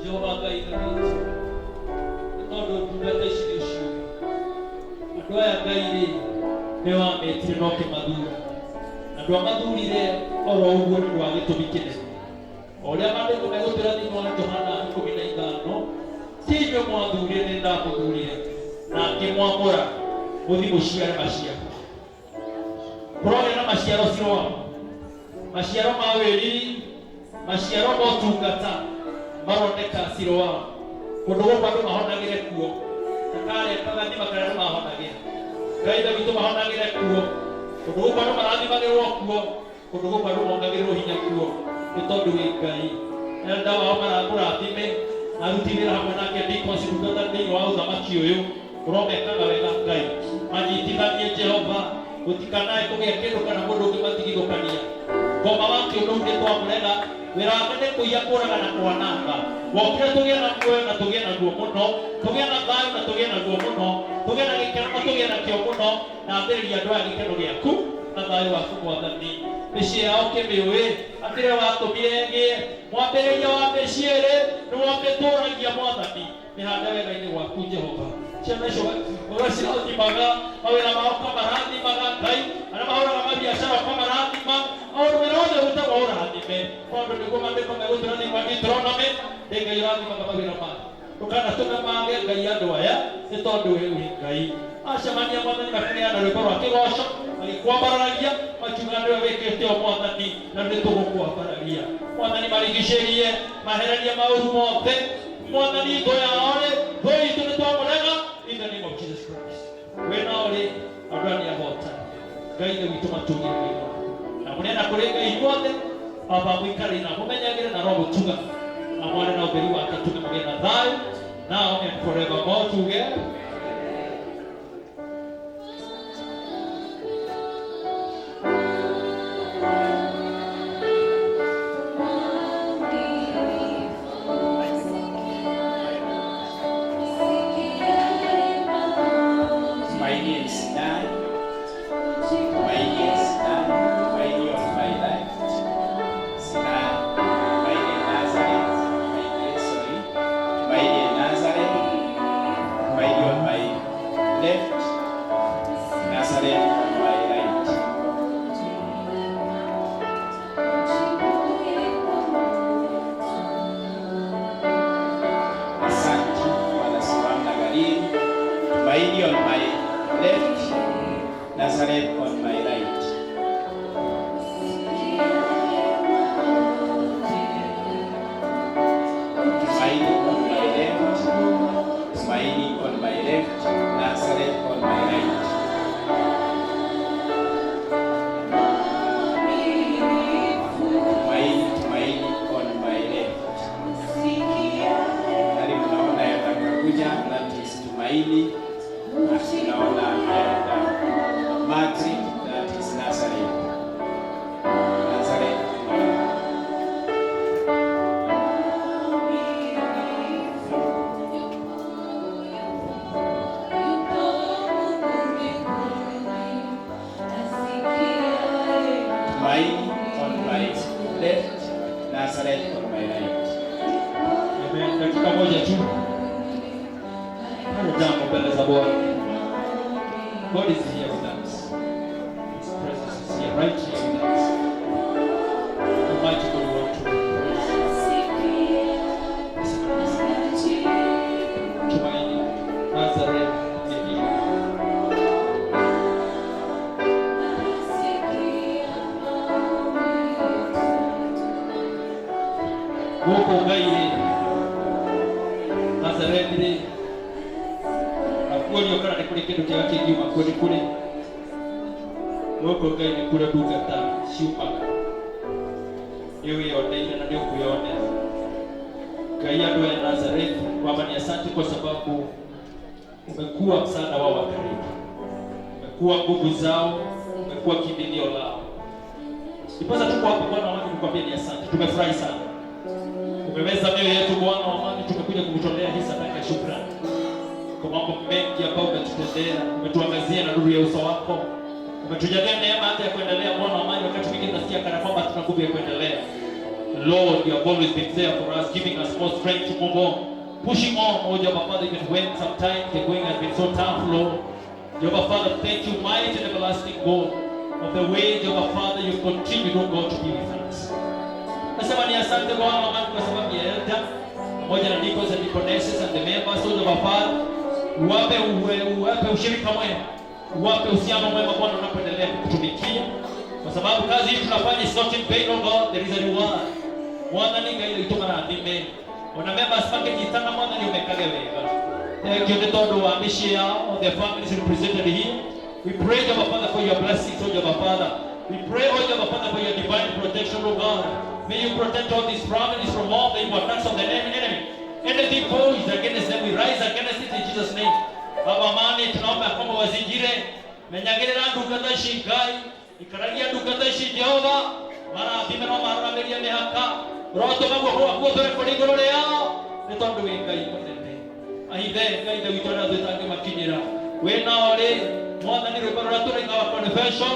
Jehova Ngai nĩ witũ, nĩ tondũ ndungata ici nĩ ciũĩ. Andũ aya Ngai rĩ, nĩ wamĩtire na ũkĩmathura. Na ndwamathurire oro ũguo nĩ ũndũ wa gĩtũmi kĩnene. O ũrĩa maandĩko megũtwĩra thĩinĩ wa Johana 15, ti inyuĩ mwathurire, nĩ ndamũthurire na ngĩmwamũra mũthiĩ mũciare maciaro. Kũrogĩa na maciaro Siloamu, maciaro ma wĩriri, maciaro ma ũtungata maroneka Siloamu. Kũndũ gũkũ andũ mahonagĩre kuo, ta karĩa kagathima karĩa andũ mahonagĩra. Ngai witũ mahonagĩre kuo. Kũndũ gũkũ andũ marathimagĩrwo kuo, kũndũ gũkũ andũ mongagĩrĩrwo hinya kuo, nĩ tondũ wĩ Ngai. Na andũ ao marakũrathime na aruti wĩra hamwe nake ndikoci ndungata thĩinĩ wa ũthamaki ũyũ, ũromekaga wega Ngai. Manyitithanie Jehova, gũtikanae kũgĩa kĩndũ kana mũndũ ũngĩ matigithũkania. Ngoma wa kĩũndũ nĩ twamũrega, wĩra wake nĩ kũiya, kũũraga na kwananga. Wokire tũgĩe na muoyo na tũgĩe naguo mũno, tũgĩe na thayũ na tũgĩe naguo mũno, tũgĩe na gĩkeno na tũgĩe nakĩo mũno, na ambĩrĩria andũ aya gĩkeno gĩaku na thayũ waku Mwathani. Mĩciĩ yao kĩmĩũĩ, atĩ rĩo watũmire ĩgĩe. Mwambĩrĩria wa mĩciĩ rĩ, nĩ wamĩtũũragia Mwathani. Mĩhande wega-inĩ waku Jehova. Ciana icio ũgacirathimaga, mawĩra mao ũkamarathimaga Ngai, arĩa mahũraga mabiacara ũkamarathima, maũndũ wĩra wothe ũrutagwo ũrathime. Tondũ nĩguo maandĩko megũtwĩra thĩinĩ wa Deuteronomy, nĩ Ngai ũrathimaga mawĩra mao. Ndũkanatũme mage Ngai andũ aya, nĩ tondũ wĩ Ngai. Acemania Mwathani makĩneana rwĩmbo rwa kĩgoco, magĩkwambararia, makiuga nĩwe wĩkĩte o Mwathani, na nĩ tũgũkwambararia. Mwathani marigicĩrie, mahererie maũru mothe. Mwathani thũ yao rĩ, thũ itũ nĩ twamũrega, in the name of Jesus Christ. Wĩnao rĩ, andũ aya nĩ ahotani. Ngai nĩ witũ matũũrie Ngai waku. Na mũnena kũrĩ Ngai inyuothe, amba mũikare na mũmenyagĩre na roho gũtuga. Na mwarĩ na ũtheri wake tuge mũgĩe na thayũ, now and forevermore tuge. my left, Nazareth on my right. Amen. Dakika moja tu. Haya jambo mbele za Bwana. God is here with us. His presence is here, right here with us. Almighty God, we want to Tumaini, Nazareth, Woko Gaire, Nazareth, Akweli okara kule kindu kia kingiuma kule kule. Woko Gaire kule dugata shiumaga. Yewe yoneire na ndio kuyone. Ngai andũ ya Nazareth, Baba ni asante kwa sababu umekuwa msaada wao wa karibu. Umekuwa nguvu zao, umekuwa kimbilio lao. Ipasa tuko hapa Bwana wangu nikwambie ni asante. Tumefurahi sana. Umeweza mioyo yetu Bwana wa amani, tumekuja kukutolea hii sadaka ya shukrani. Kwa mambo mengi ambayo umetutendea, umetuangazia na nuru ya uso wako. Umetujalia neema hata ya kuendelea Bwana wa amani, wakati mwingine nasikia kana kwamba tuna nguvu ya kuendelea. Lord, you have always been there for us, giving us more strength to move on, pushing on, oh Jehovah Father, even when sometimes the going has been so tough, Lord. Jehovah Father, thank you, mighty and everlasting God, of the way, Jehovah Father, you continue, oh God, to be with us. Nasema ni asante Bwana wa amani kwa sababu ya elda, pamoja na deacons and deaconesses and the members, oh Jehovah Father, uwape ushirika mwema, uwape uhusiano mwema Bwana unapoendelea kutumikia, kwa sababu kazi hii tunafanya is not in vain, oh God, there is a reward. Mwana ninga ile ituma na adime. Wana members package itana mwana ni umekage wega. Kione todo wa mishia on their families represented here. We pray, Jehovah Father, for your blessings, oh Jehovah Father. We pray, oh Jehovah Father, for your divine protection, oh God. May you protect all these families from all the evil attacks of the enemy. Anything posed against them, we rise against it in Jesus' name. Baba amani, tunaomba kwamba wazingire. Menyagirira nduka za shikai. Ikaragia nduka za shi Jehovah. Mara atime no mara meria mehaka. Roto mago kwa kuotore koligoro leo. Netondo wengai konende. Ahide ngai da witora zetange makinyira. We now le mwana ni reparatory in our confession.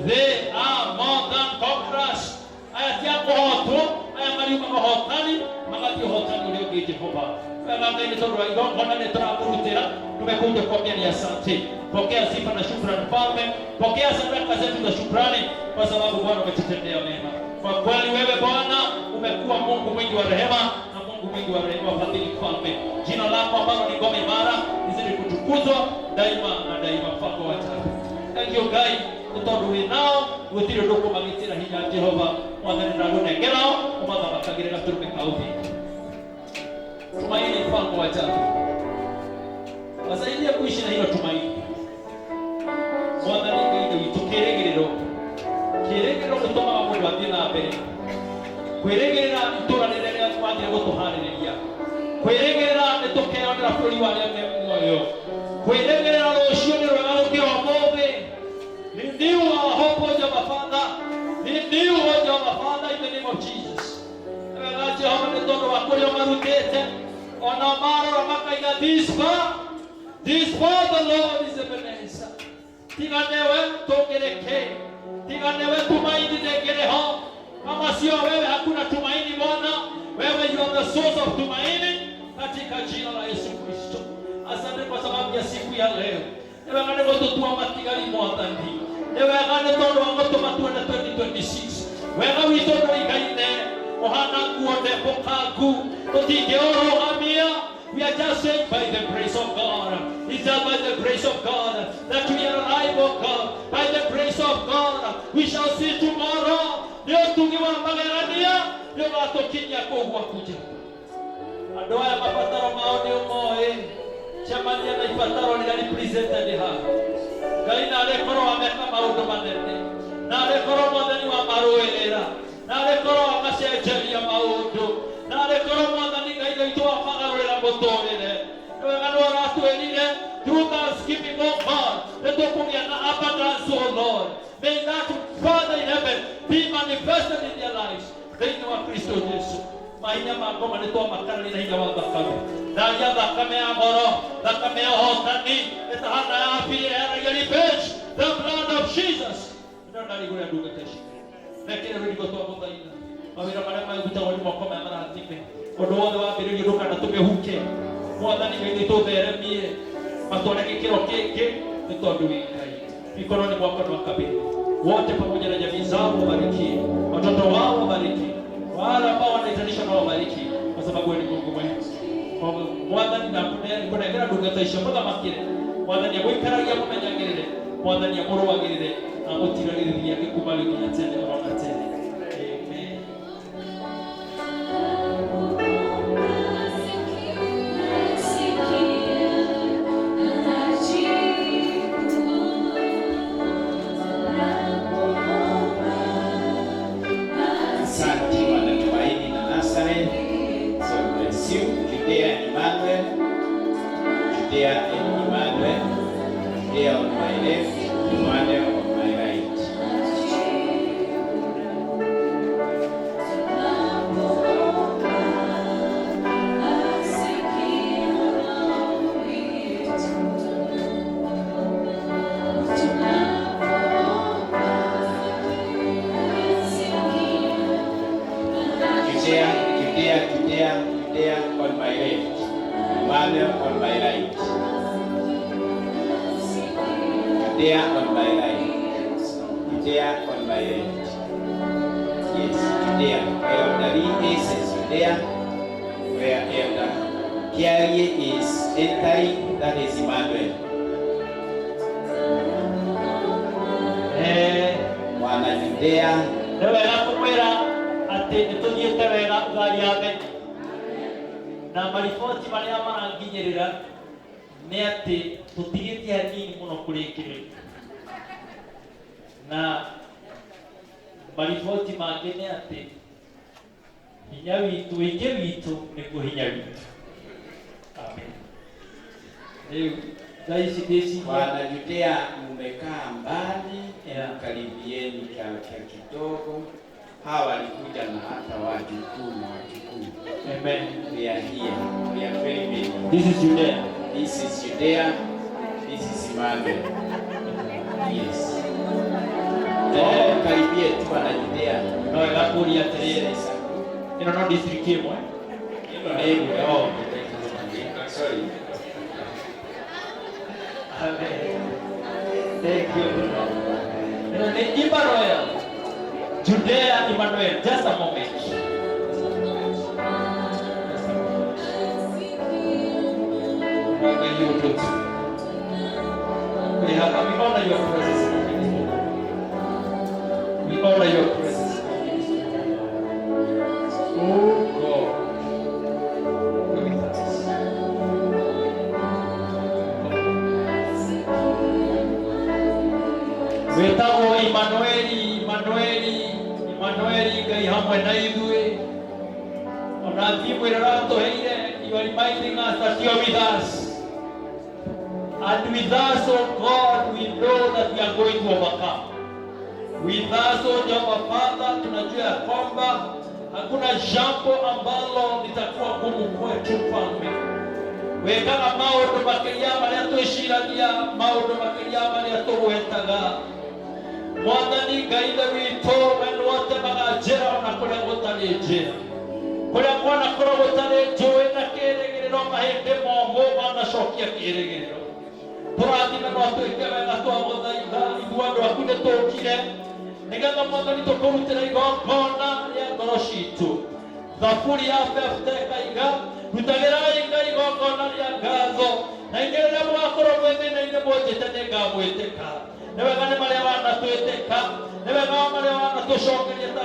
They are more than conquerors. Aya tiako hoto, aya mari mahotani, magati hotani leo ke Jehova. Baba mbele tondo igo kona ne tunakurutira. Tumekuja kuambia ni asante. Pokea sifa na shukrani Mfalme. Pokea sadaka zetu za shukrani kwa sababu Bwana umetutendea mema. Kwa kweli wewe Bwana umekuwa Mungu mwingi wa rehema na Mungu mwingi wa rehema fadhili Mfalme. Jina lako ambalo ni ngome imara lizidi kutukuzwa daima na daima Mfalme wa ajabu. Thank you Ngai utondu we nao gutire nduko magitira hinya Jehova mwathani na runengerao umatha bakagirira turume kauthi. Tumaini Mfalme wa ajabu. Wasaidia kuishi na hilo tumaini. Mwathani Ngai witu kiregerero. Kiregerero gutuma mundu athie na mbere. Kwiregerera itura rĩrĩa twagire gutuharĩrĩria. Kwiregerera nĩ tukeyonera bũrũri wa arĩa me muoyo. Kwiregerera rũciũ nĩ rwega gũkĩra ũmũthĩ. Renew our hope, O Jehovah Father. Renew, O Jehovah Father, in the name of Jesus. Wega Jehova nĩ tondũ wa kũrĩa ũmarutĩte. Ona marora makaiga this far the Lord is Ebenezer. Tiganewe tũngĩreke. Tiganewe tumaini ndengereho. Kama sio wewe hakuna tumaini Bwana. Wewe you are the source of tumaini katika jina la Yesu Kristo. Asante kwa sababu ya siku ya leo. Ewe ngane gotutua matigari mwathani. Ewe ngane tondo wangoto matuende 2026. Wega witondo igaine. Ohana kuonde pokagu. Totigeoro hamia. We are just saved by the grace of God. It's just by the grace of God that we are alive, oh God. By the grace of God, we shall see tomorrow. Leo tungiwa magerania, leo watokinya kogwa kuja. Adoa ya mapataro maoni umoe. Chamania na ipataro ni represented ha. Gaina rekoro ameka maudo manene. Na rekoro mwadani wa maroelera. Na rekoro amashejeria maudo. Na rekoro mwadani gaina itoa magarorera motorere. Ewe ngano aratuelire through thanksgiving, oh God. Letokumia na abundance, oh Lord. May that Father in heaven be manifested in their lives. They know Kristo Yesu. Mainya makoma nito makarani na hijawa thakame. Daya thakame ya moro, thakame ya hotani, etahana ya pire ya revenge, the blood of Jesus. Ndio ndari gure ndugu teshi. Rekera rũrigo twa gũthaitha. Mawĩra marĩa magũtagwo nĩ moko maya marathime. Ũndũ wothe wambĩrĩrio ndũkana tũmĩhuke. Mwathani gĩthiĩ tũtheremie. Matware gĩkĩro kĩngĩ nĩ tondũ wĩ Ngai. Mikononi mwako tunawakabidhi wote pamoja na jamii zao, wabariki watoto wao, wabariki wale ambao wanaitanishwa na wabariki, kwa sababu wewe ni Mungu mwema. Kwa Mwathani na kunengera ndungata icio mũthamakĩre. Mwathani agũikaragia mũmenyagĩrĩre, Mwathani amũrũagĩrĩre na mũtiragĩrĩria gĩkuma gĩkinya tene ona tene. Amen. Judea and Emmanuel, Judea on my left, Emmanuel on my right. Judea on my left, Emmanuel on my right. Judea on my right. Judea on my left. Yes, Judea. Elder Lee is Judea, where Elder Kiarie is entering, that is Emmanuel. Wana Judea. Wega kumwĩra atĩ nĩtũthiĩte wega ngari ya mbere. Na mariboti marĩa maranginyĩrĩra nĩ atĩ tũtigĩte hanini mũno kũrĩkĩrĩria. Na mariboti mangĩ nĩ atĩ hinya witũ, wĩingĩ witũ nĩguo hinya witũ. Amen. Rĩu thaa ici ndĩciria Wana Judea mmekaa mbali, karibieni kidogo. Hawa walikuja na hata wajukuu na wajukuu. Amen. They are here. They are very many. This is Judea. This is Judea. This is Emmanuel. Yes. Karibia tu wana Judea. No ĩgakũria atĩrĩrĩ. Ĩno no district ĩmwe. Ĩno nĩ ĩmwe. Oh, sorry. Amen. Thank you. Ĩno nĩ Emmanuel. Judea, Emmanuel. Just a moment. We honor your presence. We honor your presence. Oh God. Go with us. Wetagwo Emmanueli, Ngai hamwe na ithuĩ. Ona thimũ ĩrĩa ũratũheire, you are reminding us that you are with us. And with us, oh God, we know that we are going to overcome. With us, oh Jehovah Father, tunajua ya kwamba hakuna jambo ambalo litakuwa gumu kwetu Mfalme. Wekaga maũndũ makĩria marĩa twĩciragia, maũndũ makĩria marĩa tũgwetaga. Mwathani Ngai witũ, we nĩwote maganjĩra ona kũrĩa gũtarĩ njĩra. Kũrĩa kwanakorwo gũtarĩ njũĩ na kĩĩrĩgĩrĩro, mahĩndĩ momũ manacokia kĩĩrĩgĩrĩro. Tũrathime no twĩke wega twagũthaitha, ithuĩ andũ aku nĩtũkire nĩgetha Mwathani tũkũrutĩra igongona rĩa ngoro citũ. Thaburi ya 50 Ngai, rutagĩrai Ngai igongona rĩa ngatho, na inyuĩ rĩrĩa mũgakorwo mwĩthĩna-inĩ mũnjĩte nĩngamwĩtĩka. Nĩ wega nĩ marĩa wanatwĩtĩka, nĩ wega marĩa wanatũcokeria ta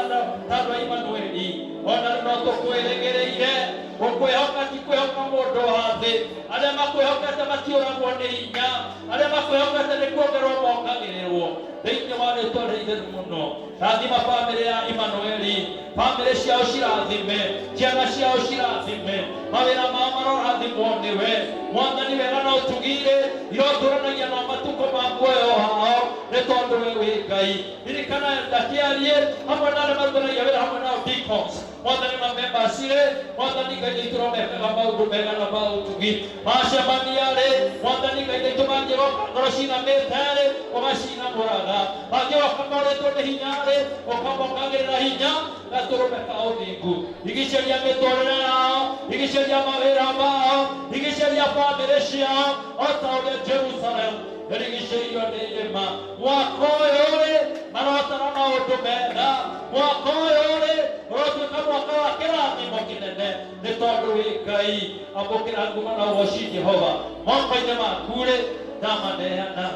andũ a Emmanueli. Ona rĩu no tũkwĩrĩgĩrĩire, gũkwĩhoka ti kwĩhoka mũndũ wa thĩ. Arĩa makwĩhokete matiũragwo nĩ hinya, arĩa makwĩhokete nĩ kuongerwo mongagĩrĩrwo. Thĩinĩ wa rĩĩtwa rĩa itheru mũno, rathima bamĩrĩ ya Emmanueli, bamĩrĩ ciao cirathime, ciana ciao cirathime, mawĩra mao marorathimwo nĩwe. Mwathani wega no ũtugire, irotũranagia na matukũ ma muoyo wao, nĩ tondũ we wĩ Ngai. Ririkana Elder Kiarie hamwe na arĩa marutanagia wĩra hamwe nao deacons. Mwathani members ile. Mwathani Ngai turomekaga maundu mega na maundugi. Macemaniarĩ. Mwathani Ngai tumanjĩrwo ngoro cina mĩtherĩ. Ũgacina mũraga. Angĩoka moretwo nĩ hinya-rĩ. Ũkamongagĩrĩra hinya. Na tũrũmeka ũthingu. Igicĩria mĩtũrĩre yao. Igicĩria mawĩra mao. Igicĩria bamĩrĩ ciao. O ta ũrĩa Jerusalem erigicĩirio nĩ irĩma. Mwaka ũyũ-rĩ marotara maũndũ mega. Mwaka ũyũ-rĩ ũrotuĩka mwaka wa kĩrathimo kĩnene nĩ tondũ wĩ Ngai. Amũkĩra ngumo na ũgoci Jehova. Moko-inĩ maku-rĩ ndamaneana.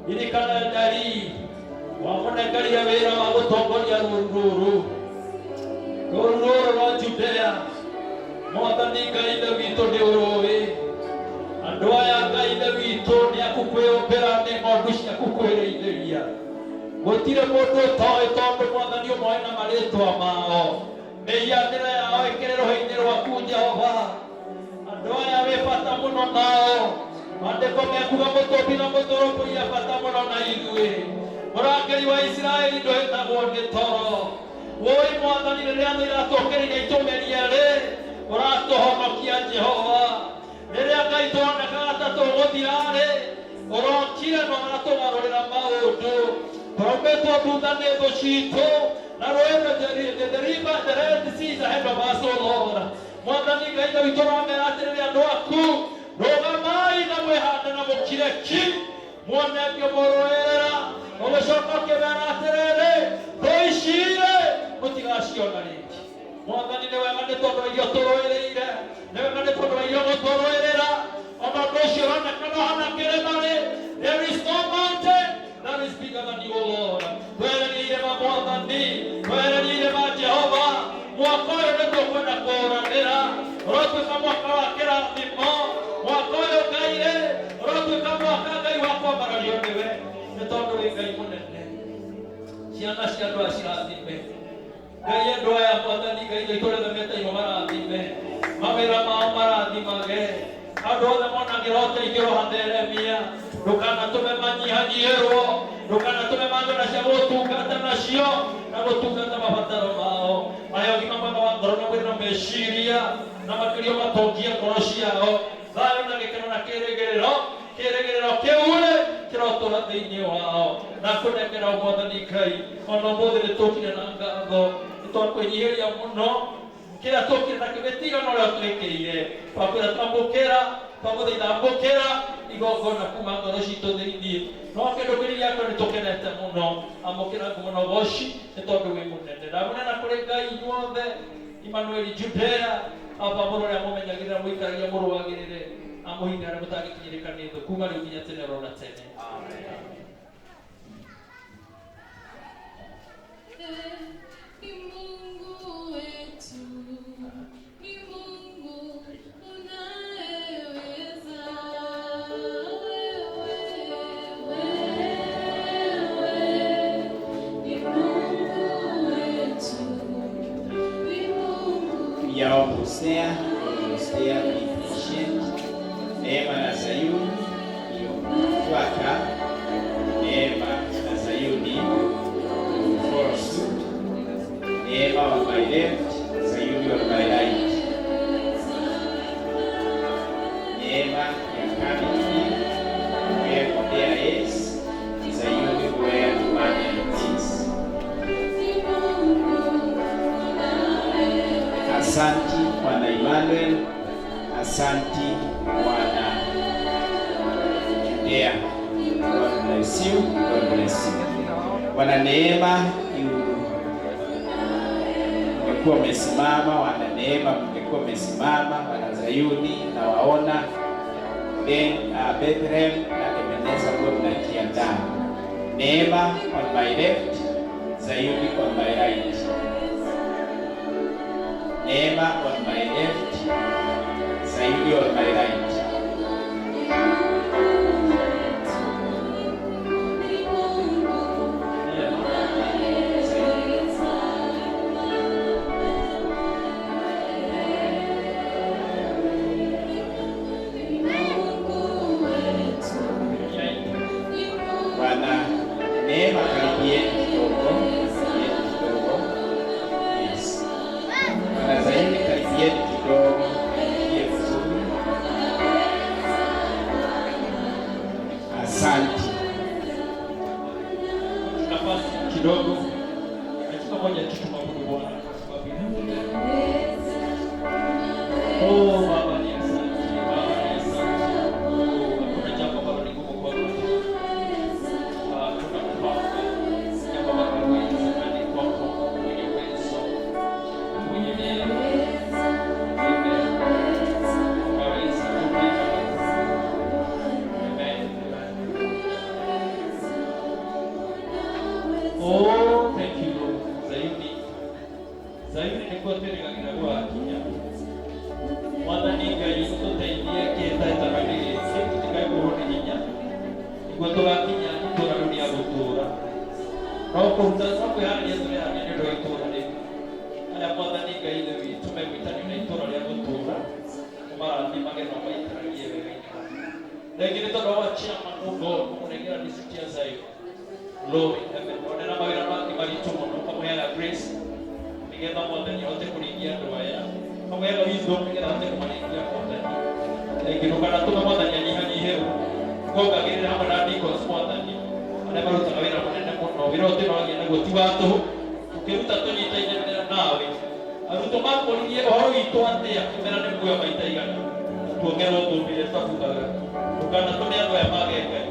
Ririkana Ngai wamũnengerire wĩra wa gũtongoria rũrũ rwa Judea. Mwathani Ngai ithe witũ nĩ ũrũĩ. Andũ aya Ngai ithe witũ nĩ akũkwĩũmbĩra nĩ ng'ondu ciaku kwĩrĩithĩria. Gũtirĩ mũndũ ũtoĩ tondũ Mwathani ũmoĩ na marĩtwa mao. Mĩhianĩre yao ĩkĩrĩ rũhĩ-inĩ rwaku Jehova. Andũ aya wĩ bata mũno nao. Maandĩko mekuga mũtũmbi na mũtũrũmbũiya bata mũno na ithuĩ. Mũrangĩri wa Isiraeli ndũhĩtagwo nĩ toro. Woi Mwathani rĩrĩa thũ iratũkĩrĩria itũmerie-rĩ, ũratũhonokia Jehova. Rĩrĩa Ngai tũronekaga ta tũgũthira-rĩ, ũrokire na ũgatũgarũrĩra maũndũ. Tũraumĩtwo thutha nĩ thũ citũ na rũĩ the Red Sea is ahead of us, O Lord. Mwathani Ngai ithe witũ ũramera atĩrĩrĩ andũ aku, rũgamai na mwĩhande na mũkire ki, muone ngĩmũrũĩrĩra. Ũgĩcoka ũkĩmera atĩrĩrĩ, thũ ici-rĩ mũtigaciona rĩngĩ. Mwathani nĩ wega nĩ tondũ wa irio tũrũĩrĩire. Nĩ wega nĩ tondũ wa irio gũtũrũĩrĩra. Ona ũndũ ũcio ũronekana hana kĩrĩma-rĩ, there is no mountain that is bigger than you, O Lord. Twehererie irĩma Mwathani, twehererie irĩma Jehova. Mwaka ũyũ nĩ tũkwenda kũũranĩra. Ũrotuĩka mwaka wa kĩrathimo. Mwaka ũyũ Ngai-rĩ ũrotuĩka mwaka Ngai wa kwambarario nĩwe. Nĩ tondũ wĩ Ngai mũnene. Ciana cia andũ aya cirathime. Ngai andũ aya Mwathani Ngai itũ rĩothe metairwo marathime. Mawĩra mao marathimage. Andũ othe monagĩra ũteithio hatheremia. Ndũkanatũme manyihanyihĩrwo. Ndũkanatũme magĩe na cia gũtungata nacio na gũtungata mabataro mao. Mahe ũgima mwega wa ngoro na mwĩrĩ na meciria na makĩria matongia ngoro ciao. Thayũ na gĩkeno na kĩĩrĩgĩrĩro. Kĩĩrĩgĩrĩro kĩu-rĩ kĩrotũra thĩinĩ wao. Na kũnengera Mwathani Ngai. Ona ũmũthĩ nĩtũkire na ngatho. Nĩtwakwĩnyihĩria mũno. Kĩrĩa tũkire na kĩmĩtigano ũrĩa twĩkĩire. Twakwĩra twamũkĩra, twamũthaitha amũkĩra igongona kuma ngoro citũ thĩinĩ. No kĩndũ kĩrĩa gĩakwa nĩtũkenete mũno. Amũkĩra ngumo na ũgoci nĩ tondũ wĩ mũnene. Ndamũnena kũrĩ Ngai inyuothe. Emmanuel Judea. Aba mũrũ ũrĩa mũmenyagĩrĩra mũikaragia mũrũagĩrĩre. Amũhine arĩa mũtangĩkinyĩrĩka nĩ thũ kuma rĩu nginya tene rona tene. Amen. Ni Mungu wetu, ni Mungu unayeweza. Ni Mungu wetu, ni Mungu. Yao Hosea, be patient. Neema na Sayuni iliyofuata, neema na Sayuni follow suit. Neema on my left, Sayuni on my right. Neema ya coming where there is, Sayuni where man is. Asanti Bwana Emmanuel, asanti Bwana Judea. God bless you, God bless you. Wana neema mngekuwa umesimama, wana neema mngekuwa umesimama, wana Zayuni na waona Bethlehem na Ebeneza kwa mnajiandaa. Neema on my left, Zayuni on my right. Neema on my left, Sayuni on my right. Bwana neema karibieni kidogo, kidogo. Yes. Zaidi ni kwa tena kagira kwa kinya. Mwathani Ngai tuteithie kĩndata gĩkĩ tũtikae kũhũra hinya. Nĩguo tũgakinya itũũra rĩu rĩa gũtũũra. No kũruta no kwĩharĩria tũreharĩria nĩ ũndũ wa itũũra rĩu. Aya Mwathani Ngai ithe witũ megwĩtanio na itũũra rĩa gũtũũra. Marathimage na maikaragie wega-inĩ. Rĩngĩ nĩ tondũ wa chairman Mungu kũmũnengera district ya Zion. Lord in heaven, onera mawĩra make maritũ mũno ũkamũheaga grace nĩgetha Mwathani ahote kũringia andũ aya. Kamwega wisdom nĩgetha ahote kũmaringia Mwathani. Rĩngĩ ndũkanatũme Mwathani anyihanyihĩrwo. Ngongagĩrĩra hamwe na deacons Mwathani arĩa marutaga wĩra mũnene mũno. Wĩra ũyũ tũroragia naguo ti wa tũhũ. Tũkĩruta tũnyitaithanĩra nawe. Arutwo makũririe ũhoro witũ atĩa kĩmera nĩ muoyo maita igana. Tuongerwo thũmbĩ tũbugaga. Ndũkanatũme andũ aya mage Ngai.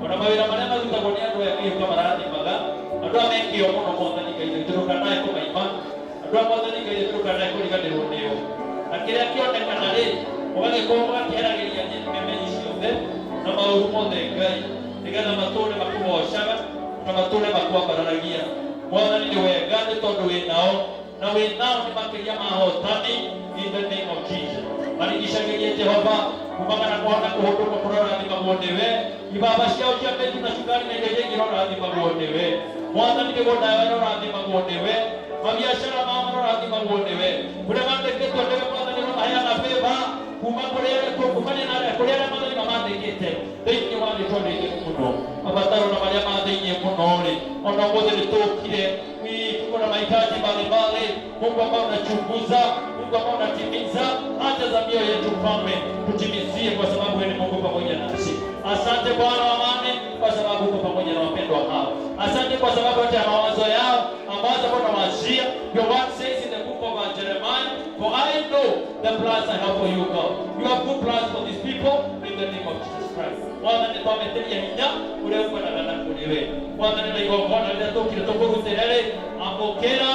Ona mawĩra marĩa marutagwo nĩ andũ aya gĩũka marathimaga. Andũ aya mekĩo mũno Mwathani Ngai itũ ndũkanae kũmaima. Andũ aya Mwathani Ngai itũ ndũkanae kũriganĩrwo nĩo. Na kĩrĩa kĩonekana rĩ, ũgagĩkorwo ũgakĩeragĩria memenyi ciothe na maũru mothe Ngai nĩgetha matũũre makũgocaga na matũũre makwambararagia. Mwathani nĩ wega nĩ tondũ wĩ nao na wĩ nao nĩ makĩria ma hotani in the name of Jesus. Marigicagĩrie Jehova kumagana kuona kũhũndũrwo kũrorathimagwo nĩwe. Ibaba ciao cia mbegu na cukari na indo iria ingĩ irorathimagwo nĩwe. Mwathani mĩgũnda yao ĩrorathimagwo nĩwe. Mabiacara mao marorathimagwo nĩwe. Kũrĩa mandĩkĩtwo nĩwe Mwathani ũromaheaga favor kuma kumania na kũrĩa arĩa Mwathani mamandĩkĩte thĩinĩ wa rĩtwa rĩrĩ mũno. Mabataro na marĩa ma thĩinĩ mũno rĩ, ona ũmũthĩ nĩtũkire kuna mahitaji mbalimbali Mungu ambao unachunguza, Mungu ambao unatimiza haja za mioyo yetu Mfalme, tutimizie kwa sababu wewe ni Mungu pamoja nasi. Asante Bwana wa amani kwa sababu uko pamoja na wapendwa hao. Asante kwa sababu hata mawazo yao ambazo wanawazia. Your word says in the book of Jeremiah, for I know the plans I have for you, God. You have good plans for these people in the name of Jesus Christ. Mwathani twameteria hinya ũrĩa ũkwendagana kũrĩ we. Mwathani na igongona rĩrĩa tũkire tũkũrutĩre rĩ, amũkĩra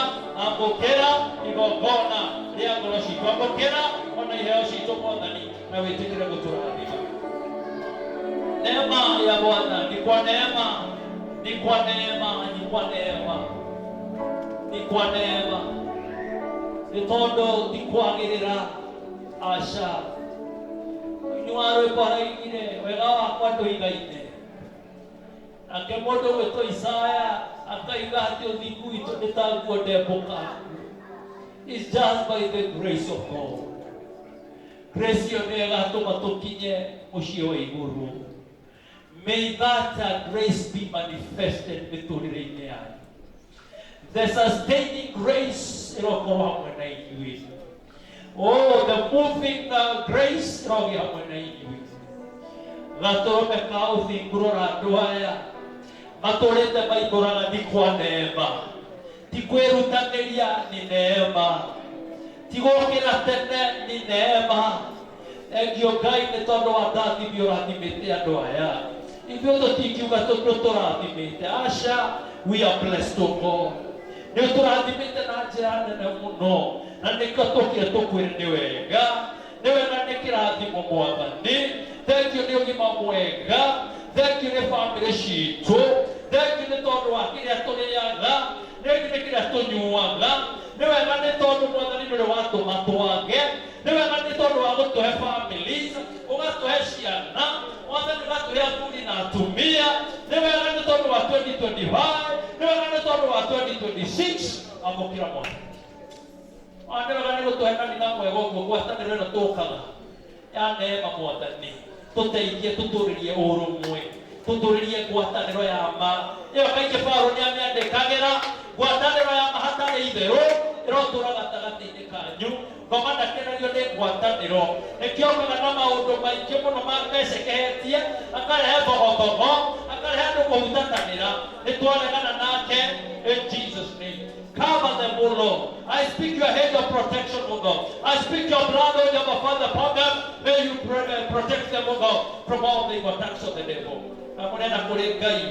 igongona rĩa ngoro citũ, amũkĩra ona iheo citũ Mwathani na wĩtĩkĩre gũtũrathima. Neema ya Bwana ni kwa neema, ni kwa neema, ni kwa neema, ni kwa neema. Nĩ tondũ ti kwagĩrĩra aca. Nĩ warwĩmbo haraigire wega wakwa ndũigaine. Nake mũndũ gwĩtwo Isaya akaiga atĩ ũthingu witũ nĩ ta nguo ndembũka. It's just by the grace of God. Grace ĩyo nĩyo ĩgatũma tũkinye mũciĩ wa igũrũ. May that grace be manifested mĩtũrĩre-inĩ yanyu. The sustaining grace ĩrokorwo hamwe na inyuĩ. Oh, the moving grace ĩrogĩa hamwe na inyuĩ. Gatũrũme ka ũthingũrũra andũ aya matũrĩte maigũraga ni kwa neema. Ti kwĩrutanĩria ni neema. Ti gũkĩra tene ni neema. Thengio Ngai nĩ tondũ wa ndathimi ũrathimĩte andũ aya. Ithuĩ tũtingiuga tũrathimĩte. Aca, we are blessed to God. Nĩ tũrathimĩte na njĩra nene mũno. Na nĩkĩo tũkire tũkwĩre nĩ wega. Nĩ wega nĩ kĩrathimo Mwathani. Thank you nĩ ũgima mwega. Thank you nĩ bamĩrĩ citũ. Thank you nĩ tondũ wa kĩrĩa tũrĩaga. Thank you nĩ kĩrĩa tũnyuaga. Nĩ wega nĩ tondũ Mwathani nĩwe watũma twage. Nĩ wega nĩ tondũ wa gũtũhe families, ũgatũhe ciana. Mwathani ũgatũhe athuri na atumia. Nĩ wega nĩ tondũ wa 2025. Nĩ wega nĩ tondũ wa 2026. Amũkĩra Mwathani. Nĩ wega nĩ gũtũhe kanitha mwega ũguo ngwatanĩro ĩno tũkaga ya neema Mwathani. Tũteithie tũtũrĩrie ũrũmwe. Tũtũrĩrie ngwatanĩro ya ma. Ĩyo kaingĩ Paulo nĩ amĩandĩkagĩra ngwatanĩro ya ma hatarĩ itherũ ĩrotũra gatagatĩ-inĩ kanyu. Ngoma ndakenerio nĩ ngwatanĩro. Nĩkĩokaga na maũndũ maingĩ mũno mecekehĩtie, akarehe thogothotho, akarehe andũ kũhutananĩra. Nĩtwaregana nake in Jesus' name. Cover them, O Lord. I speak your hedge of protection, O God. I speak your blood, O God, Father, upon them. May you protect them, O God, from all the attacks of the devil. Amunena kũrĩ Ngai,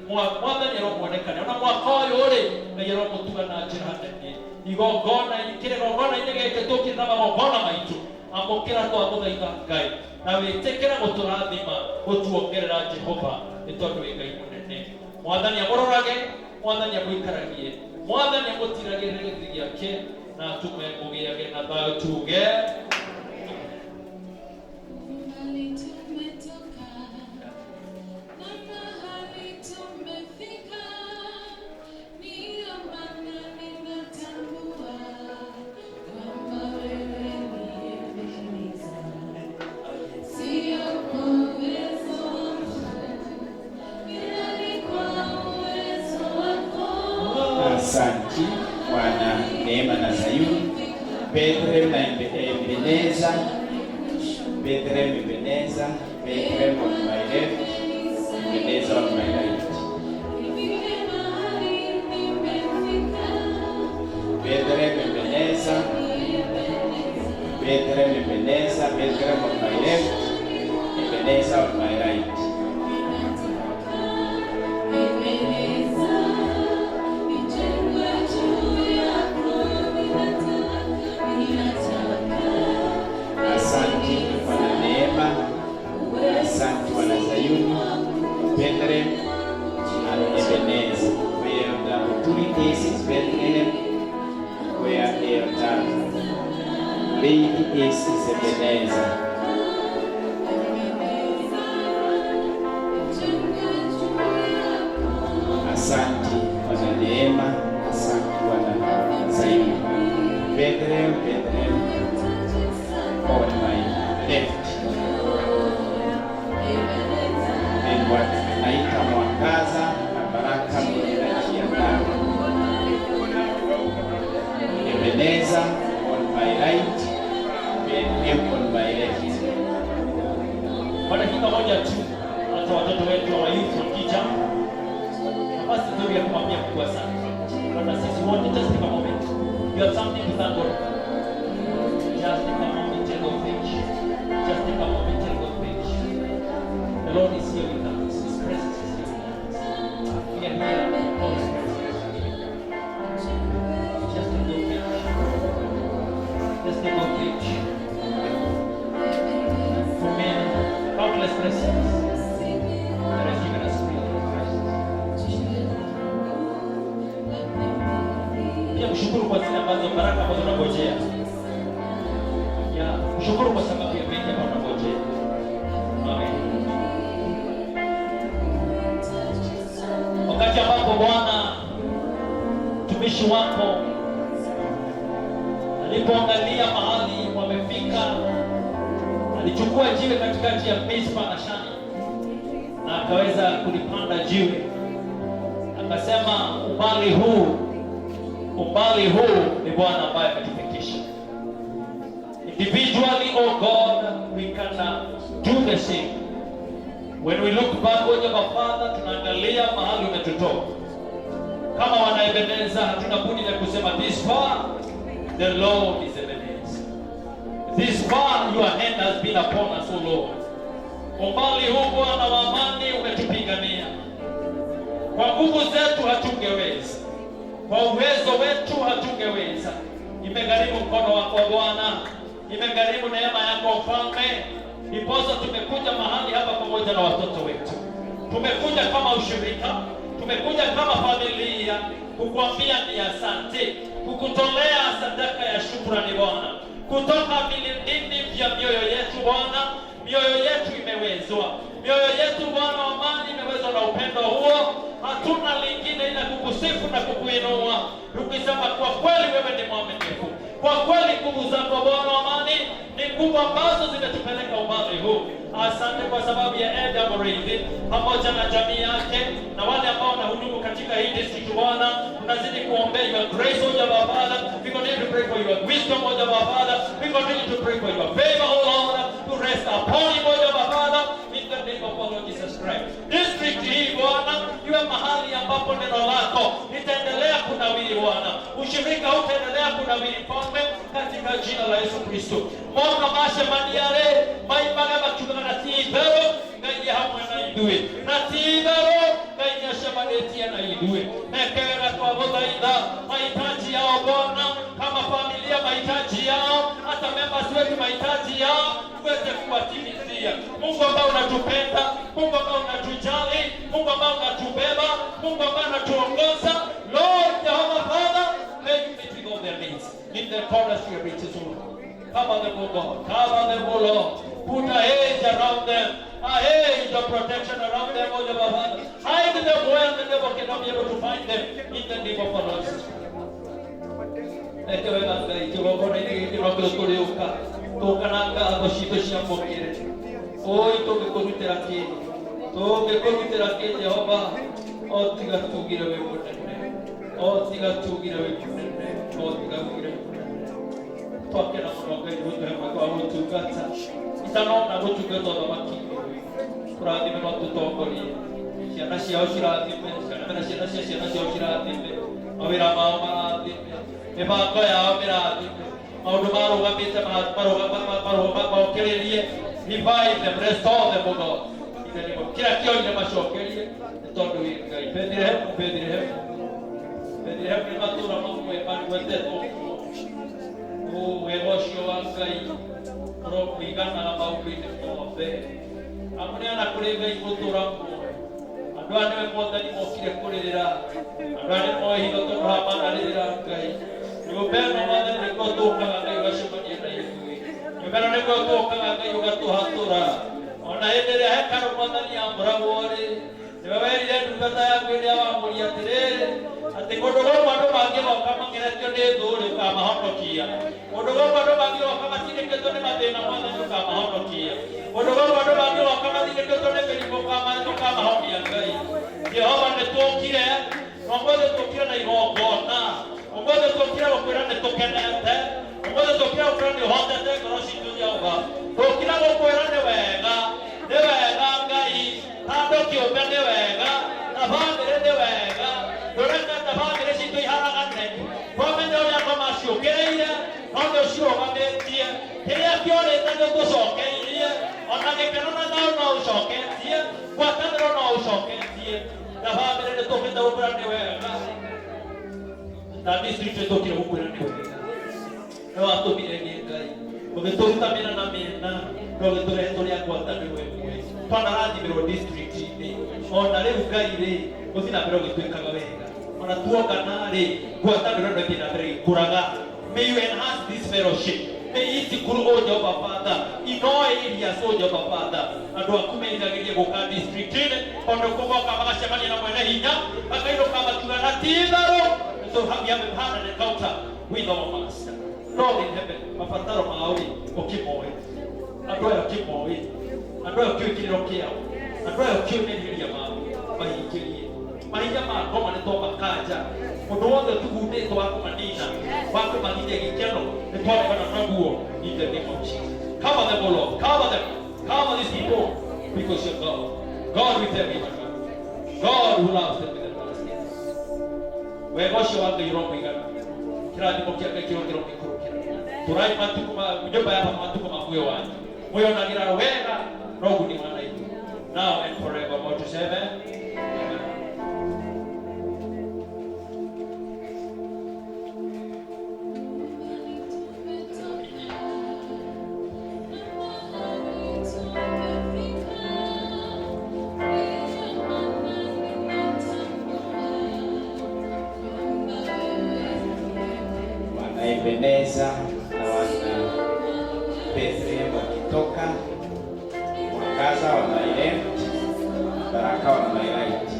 Mwathani aromuonekana. Ona mwaka ũyũ rĩ, Ngai aromũtuga na njĩra nene. Igongona-inĩ gĩkĩ tũkĩrĩ na magongona maitũ. Amũkĩra twagũthaitha Ngai. Na wĩtĩkĩre gũtũrathima, gũtuongerera Jehova, nĩ tondũ wĩ Ngai mũnene. Mwathani amũrorage, Mwathani amũikaragie. Mwathani amũtiragĩrĩre gĩthiĩ gĩake na tumekugia na bao tuge Mahali tumetoka na mahali tumefika, ndiyo maana ninatambua kwamba wewe ni Ebeneza. Sio kwa uwezo wangu, ila ni kwa uwezo wako. Asante Bwana neema na Sayuni. Bethlehem na Ebeneza. Bethlehem Ebeneza. Bethlehem on my left, Ebeneza on my right. Bethlehem Ebeneza. Bethlehem Ebeneza. Bethlehem on my left, Ebeneza on my right. Asante Bwana neema. Asante Bwana Sayuni. Bethlehem and Ebeneza, where the authority is Bethlehem, where the lady is Ebeneza. Asante Bwana neema. Asante Bwana Sayuni. Bethlehem, Bethlehem on my left. Naita mwangaza na baraka mnajiandaa. Ebeneza on my right, Bethlehem on my left. Kwa dakika moja tu, hata watoto wetu wa youth wakija, nafasi nzuri ya kumwambia Mungu asante. Na sisi wote, just take a moment. You have something to thank God. Just take a moment, tell God thank you. Just take a moment, tell God thank you. The Lord is here with us. His presence is here with us. We are here in God's presence. Just take God thank you. Just take God thank you. For many countless blessings that has given us freedom in Christ. Pia mshukuru kwa zile ambazo baraka ambazo unangojea. Ya, mshukuru kwa sababu ya mengi ambayo unangojea. Amen. Wakati ambapo Bwana mtumishi wako alipoangalia mahali wamefika, alichukua jiwe katikati ya Mispa na Shani na akaweza kulipanda jiwe, akasema umbali huu ni Bwana ambaye ametufikisha. Individually, oh God, we can do the same. When we look back, oh Father, tunaangalia mahali umetutoa. Kama wana Ebeneza, hatuna budi ya kusema this far the Lord is Ebeneza. This far your hand has been upon us, oh Lord. Umbali huu Bwana wa amani umetupigania. Kwa nguvu zetu hatungeweza, kwa uwezo wetu hatungeweza. Imegharimu mkono wako Bwana, imegharimu neema yako Mfalme. Ndiposa tumekuja mahali hapa pamoja na watoto wetu. Tumekuja kama ushirika, tumekuja kama familia kukuambia ni asante, kukutolea sadaka ya shukrani Bwana. Kutoka vilindini vya mioyo yetu Bwana, mioyo yetu imewezwa. Mioyo yetu Bwana wa amani imewezwa na upendo huo. Hatuna lingine ila kukusifu na kukuinua. Tukisema kwa kweli wewe ni mwaminifu. Kwa kweli nguvu zako Bwana wa amani ni nguvu ambazo zimetupeleka umbali huu. Asante kwa sababu ya Eda Murithi pamoja na jamii yake na wale ambao wanahudumu katika hii district Bwana. Tunazidi kuombea your grace, O Jehova Father. We continue to pray for your wisdom, O Jehova Father. We continue to pray for your favor, O Lord, to rest upon him, O Jehova Father, in the name of our Lord Jesus Christ. District hii Bwana iwe mahali ambapo neno lako litaendelea kunawiri Bwana. Ushirika utaendelea kunawiri Mfalme, katika jina la Yesu Kristo. Mwana mashe maniare maimaga machuga na tibero ngai hamwe na idue na tibero ngai nyashema netia na idue nekera kwa bodhaida mahitaji yao Bwana, kama familia mahitaji yao, hata members wetu mahitaji yao uweze kuwatimizia. Mungu ambao unatupenda, Mungu ambao unatujali, Mungu ambao unatubeba, Mungu ambao unatuongoza, Lord Jehovah Father, may you meet with all their needs. In the corners of your riches, O Lord. Cover them, O God. Cover them, O Lord. Put a hedge around them. A hedge of protection around them, O Lord. Hide them where the devil cannot be able to find them. In the name of our Lord Jesus Christ. Evango yao miradi. Maudumaro gamita maro kerelie. Revive them, restore them, O God. In the name of kila kio ina mashokelie. Tondo wika. Pedire hem ni matura mamu evango teto. O evoshio wangai. Roho igana na maumbi ni mobe. Amune ana kurega imotura mo. Adwane me modani mo kire kurira. Adwane mo hido to ramana rira kai. Yobeno mada ne ko to ka ga yo shimani na yui. Yobeno ne ko to ka ga yo ga to hatura. Ona edere ha kar mada ni amra wore. Yobeni de dubata ya gwedia wa mulia tere. Ate ko do mado magi wa kama ngera tone dole ka ma hono kia. Odogo mado magi wa kama tine ke tone made na mada ka ma hono kia. Odogo mado magi wa kama tine ke tone ke lipo ka ma hono ya ngai. Jehova ne to kire. Ongoze to kire na irogona. Ongoze tokira okura ne tokenete. Ongoze tokira okura ne hotete koroshi tunyauga. Tokira okura ne wega ngai. Tando kiobe ne wega. Nabamire ne wega. Doreka nabamire shitu iharaganne. Komendo ya kama shokeire. Kondo shoga metie. Kaya kiore tando to shokeire. Onage kanona na shokeire. Kwatandro na shokeire. Nabamire ne tokenda okura ne wega. Na district tokira ukura ni wega. No atobire ni ngai. Porque todo tamena na mena, porque todo esto ya cuenta ni wega. Pana radi biro district ni. Ona le ugaire, osina biro que tu kagawega. Ona tuo kanare, cuenta biro no tiene biro kuraga. May you enhance this fellowship. May it kuru o Jehovah Father. In all areas o Jehovah Father. Ando akume ngagiye boka district ni. Kondo koba kama shamani na mwene hinya. Bakairo kama tugana tindaro. So have you ever had an encounter with our Master? Lord in heaven, mafataro maori okimoe. Adoya okimoe. Adoya okikirokea. Adoya okimeni ya mama. Mahikiri. Mahija ma ngoma ne toba kaja. Odoza tugude to wako manina. Wako mahija gikeno. Ne toba kana nabuo in the name of Jesus. Cover them, O Lord. Cover them. Cover these people because you're God. God with them. God who loves them. Wegosho wanga iromo igana. Kila ndimo kiaka kiro mikurukira. Turai matuko mjomba yapa matuko mabuyo wani. Moyo nagira wega rogu ni mwana itu. Now and forevermore to say amen. Ebeneza na wana Bethlehem wakitoka, mwangaza wa my left, baraka wa my right,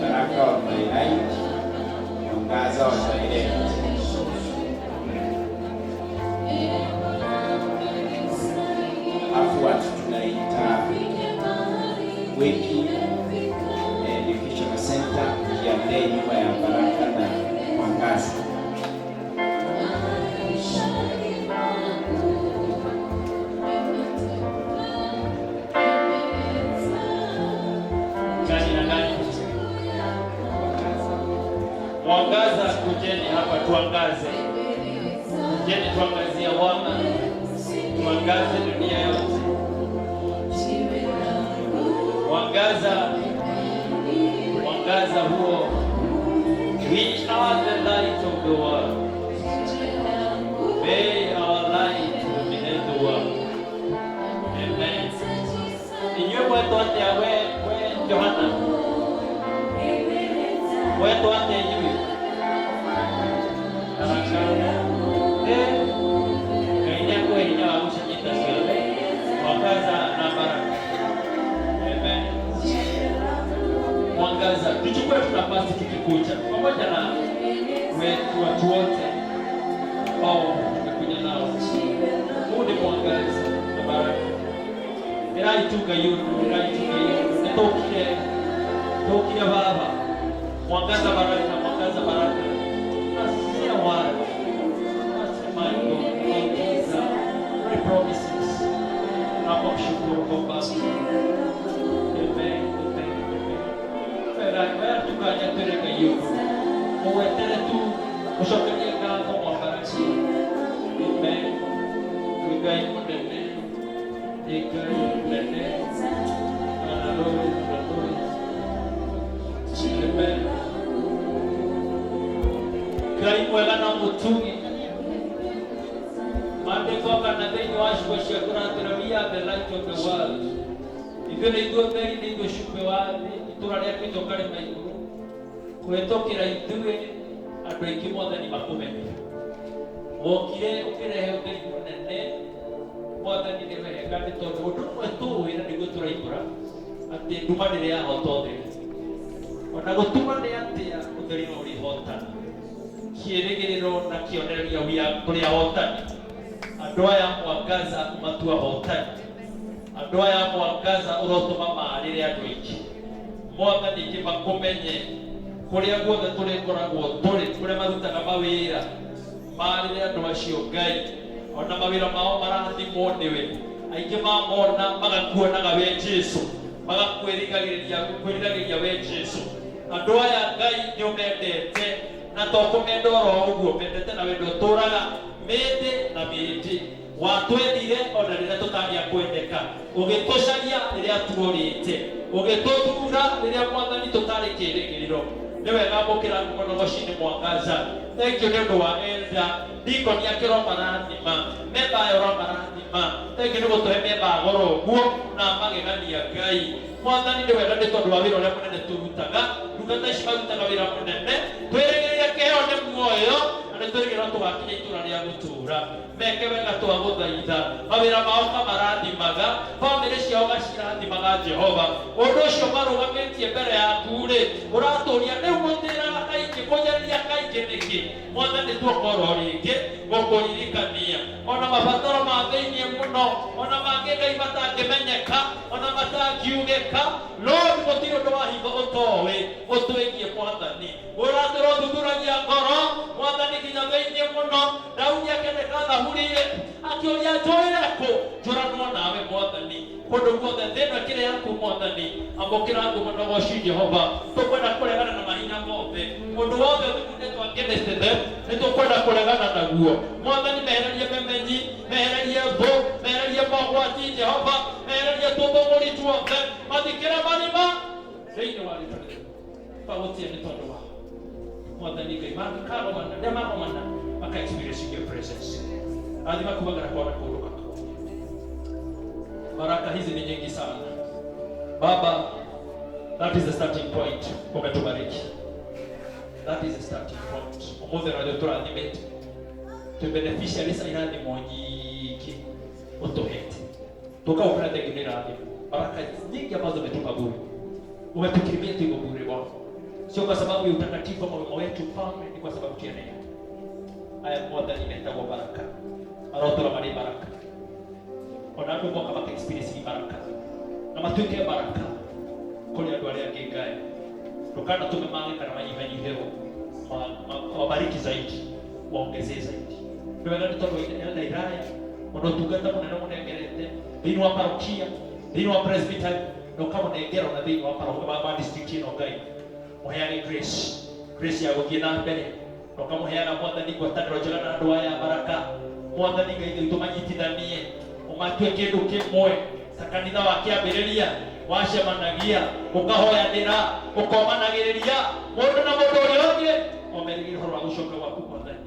baraka wa my right, mwangaza wa my left. Afu watu tunaita wiki educational center ya mbele nyuma ya baraka na mwangaza. Mwangaza, kujeni hapa tuangaze. Kujeni tuangazia Bwana. Tuangaze dunia yote. Mwangaza huo. We are the light of the world. May our light illuminate the world. Amen. Inyo watote we Johanna. Wetu ande hivi. watu wote ambao tumekuja nao. Huu ni mwangaza na baraka. Nitokile Baba, mwangaza baraka, mwangaza baraka. Nasia wale, nasema ndio the promises. Nakushukuru kwa Baba. Amen. Wewe tukanya tereka yuko. Muwetele tu ushokelia kwa mwangaza. Amen. Tugai mudene. Kai mwega na mutungi maandiko kana thĩinĩ wa ciugo cia kũratĩra the light of the world. Ithuĩ nĩ ithuĩ theri nĩ ithuĩ cumbĩ wa thĩ, itũũra rĩa Kristo karĩma igũrũ. Kũhĩtũkĩra ithuĩ andũ aingĩ Mwathani makũmenye. Wokire ũkĩrehe ũtheri mũnene Mwathani nĩ wega nĩ tondũ ũndũ ũmwe tũĩ na nĩguo tũraihũra atĩ nduma nĩ yahota ũtheri. Ona gũtuma nĩ atĩa ũtheri no ũrĩhotana. Kĩĩrĩgĩrĩro na kĩonereria kũrĩ ahotani. Andũ aya mwangaza matua hotani. Andũ aya mwangaza ũrotũma maarĩre andũ aingĩ. Mwathani aingĩ makũmenye kũrĩa guothe tũrĩkoragwo tũrĩ, kũrĩa marutaga mawĩra maarĩre andũ acio Ngai. Ona mawĩra mao marathimwo nĩwe. Aingĩ mamona magakuonaga we Jesũ, magakwĩrĩgagĩrĩria we Jesũ. Andũ aya Ngai nĩ ũmendete na tũkũmenda oro ũguo, mendete na wendo ũtũũraga mĩndĩ na mĩndĩ. Watwendire ona rĩrĩa tũtangĩa kwendeka, ũgĩtũcaria rĩrĩa tuorĩte, ũgĩtũthuura rĩrĩa Mwathani tũtarĩ kĩĩrĩgĩrĩro. Nĩ wega mũkĩra mũgogoci-inĩ mwangaza. Thank you nĩ ũndũ wa Elda Dikoni akĩro marathima, memba aya ũro marathima. Thank you nĩ gũtũhe memba agoro ũguo na magegania Ngai. Mwathani nĩ wega nĩ tondũ wa wĩra ũrĩa mũnene tũrutaga, ndungata ici marutaga wĩra mũnene. Twĩrĩgĩrĩre kĩheo nĩ muoyo na nĩ twĩrĩgĩrĩra tũgakinya itũũra rĩa gũtũũra. Meke wega twagũthaitha, mawĩra mao kamarathimaga, bamĩrĩ ciao gacirathimaga Jehova. Ũndũ ũcio marũgamĩtie mbere yaku-rĩ, ũratũũria rĩu mũtĩraga kaingĩ, mũnjaragia kaingĩ nĩkĩ? Mwathani tuokorwo rĩngĩ gũkũririkania ona mabataro ma thĩinĩ mũno, ona mangĩ Ngai matangĩmenyeka, ona matangiugĩka. Lord, gũtirĩ ũndũ wa hitho ũtoĩ ũtwĩgiĩ Mwathani. Ũratũrothuthuragia ngoro Mwathani nginya thĩinĩ mũno. Daudi akĩandĩka thaburi-rĩ akĩũria njũĩre kũ? Njũranwo nawe Mwathani. Kũndũ guothe thĩĩno ĩkĩrĩ yaku Mwathani, amũkĩra ngũmũnogoci Jehova. Tũkwenda kũregana na mahinya mothe. Ũndũ wothe ũthugundĩtwo against them nĩ tũkwenda kũregana naguo. Mwathani mehererie memenyi, mehererie thũ, mehererie mogwati Jehova, mehererie tũthũgũri tuothe, mathikĩre marima thĩinĩ wa rĩĩtwa rĩaku. Twagũtiĩ nĩ tondũ wa Mwathani Ngai mangĩkarũmana, rĩrĩa marũmana maka-experience your presence. Rathima kumagara kuona kũndũ gaka. Baraka hizi ni nyingi sana. Baba, that is the starting point. Umetubariki. That is the starting point. Umuthi na tũrathimĩte. Tu beneficiaries irathimo nyingi utuhete. Tukaupata tegemeo rathimo. Baraka nyingi ambazo umetupa bure. Umetukirimia tu bure Bwana. Sio kwa sababu ya utakatifu wa moyo wetu Mfalme, ni kwa sababu ya neema. Haya Mwathani imetagwa baraka. Arotora mari baraka. Ona andũ moka maka experience baraka. Na matuĩke baraka kũrĩ andũ arĩa angĩ Ngai. Ndũkanatũme mage kana manyihanyihĩrwo. Wabariki zaidi, waongezee zaidi. Ndio wega nĩ tondũ Elda Iraya, ona ũtungata mũnene mũnengerete thĩinĩ wa parokia, thĩinĩ wa presbytery, na ũkamũnengera ona thĩinĩ wa district ĩno Ngai. Mũheage grace ya gũthiĩ na mbere. Na ũkamũheaga Mwathani ngwatanĩro njega na andũ aya baraka. Mwathani Ngai ithuĩ tũmanyitithanie, ũmatue kĩndũ kĩmwe ta kanitha wa kĩambĩrĩria wacemanagia, ũkahoyanĩra, ũkomanagĩrĩria mũndũ na mũndũ ũrĩa ũngĩ, omerĩgĩrĩra ũhoro wa gũcoka gwaku Mwathani.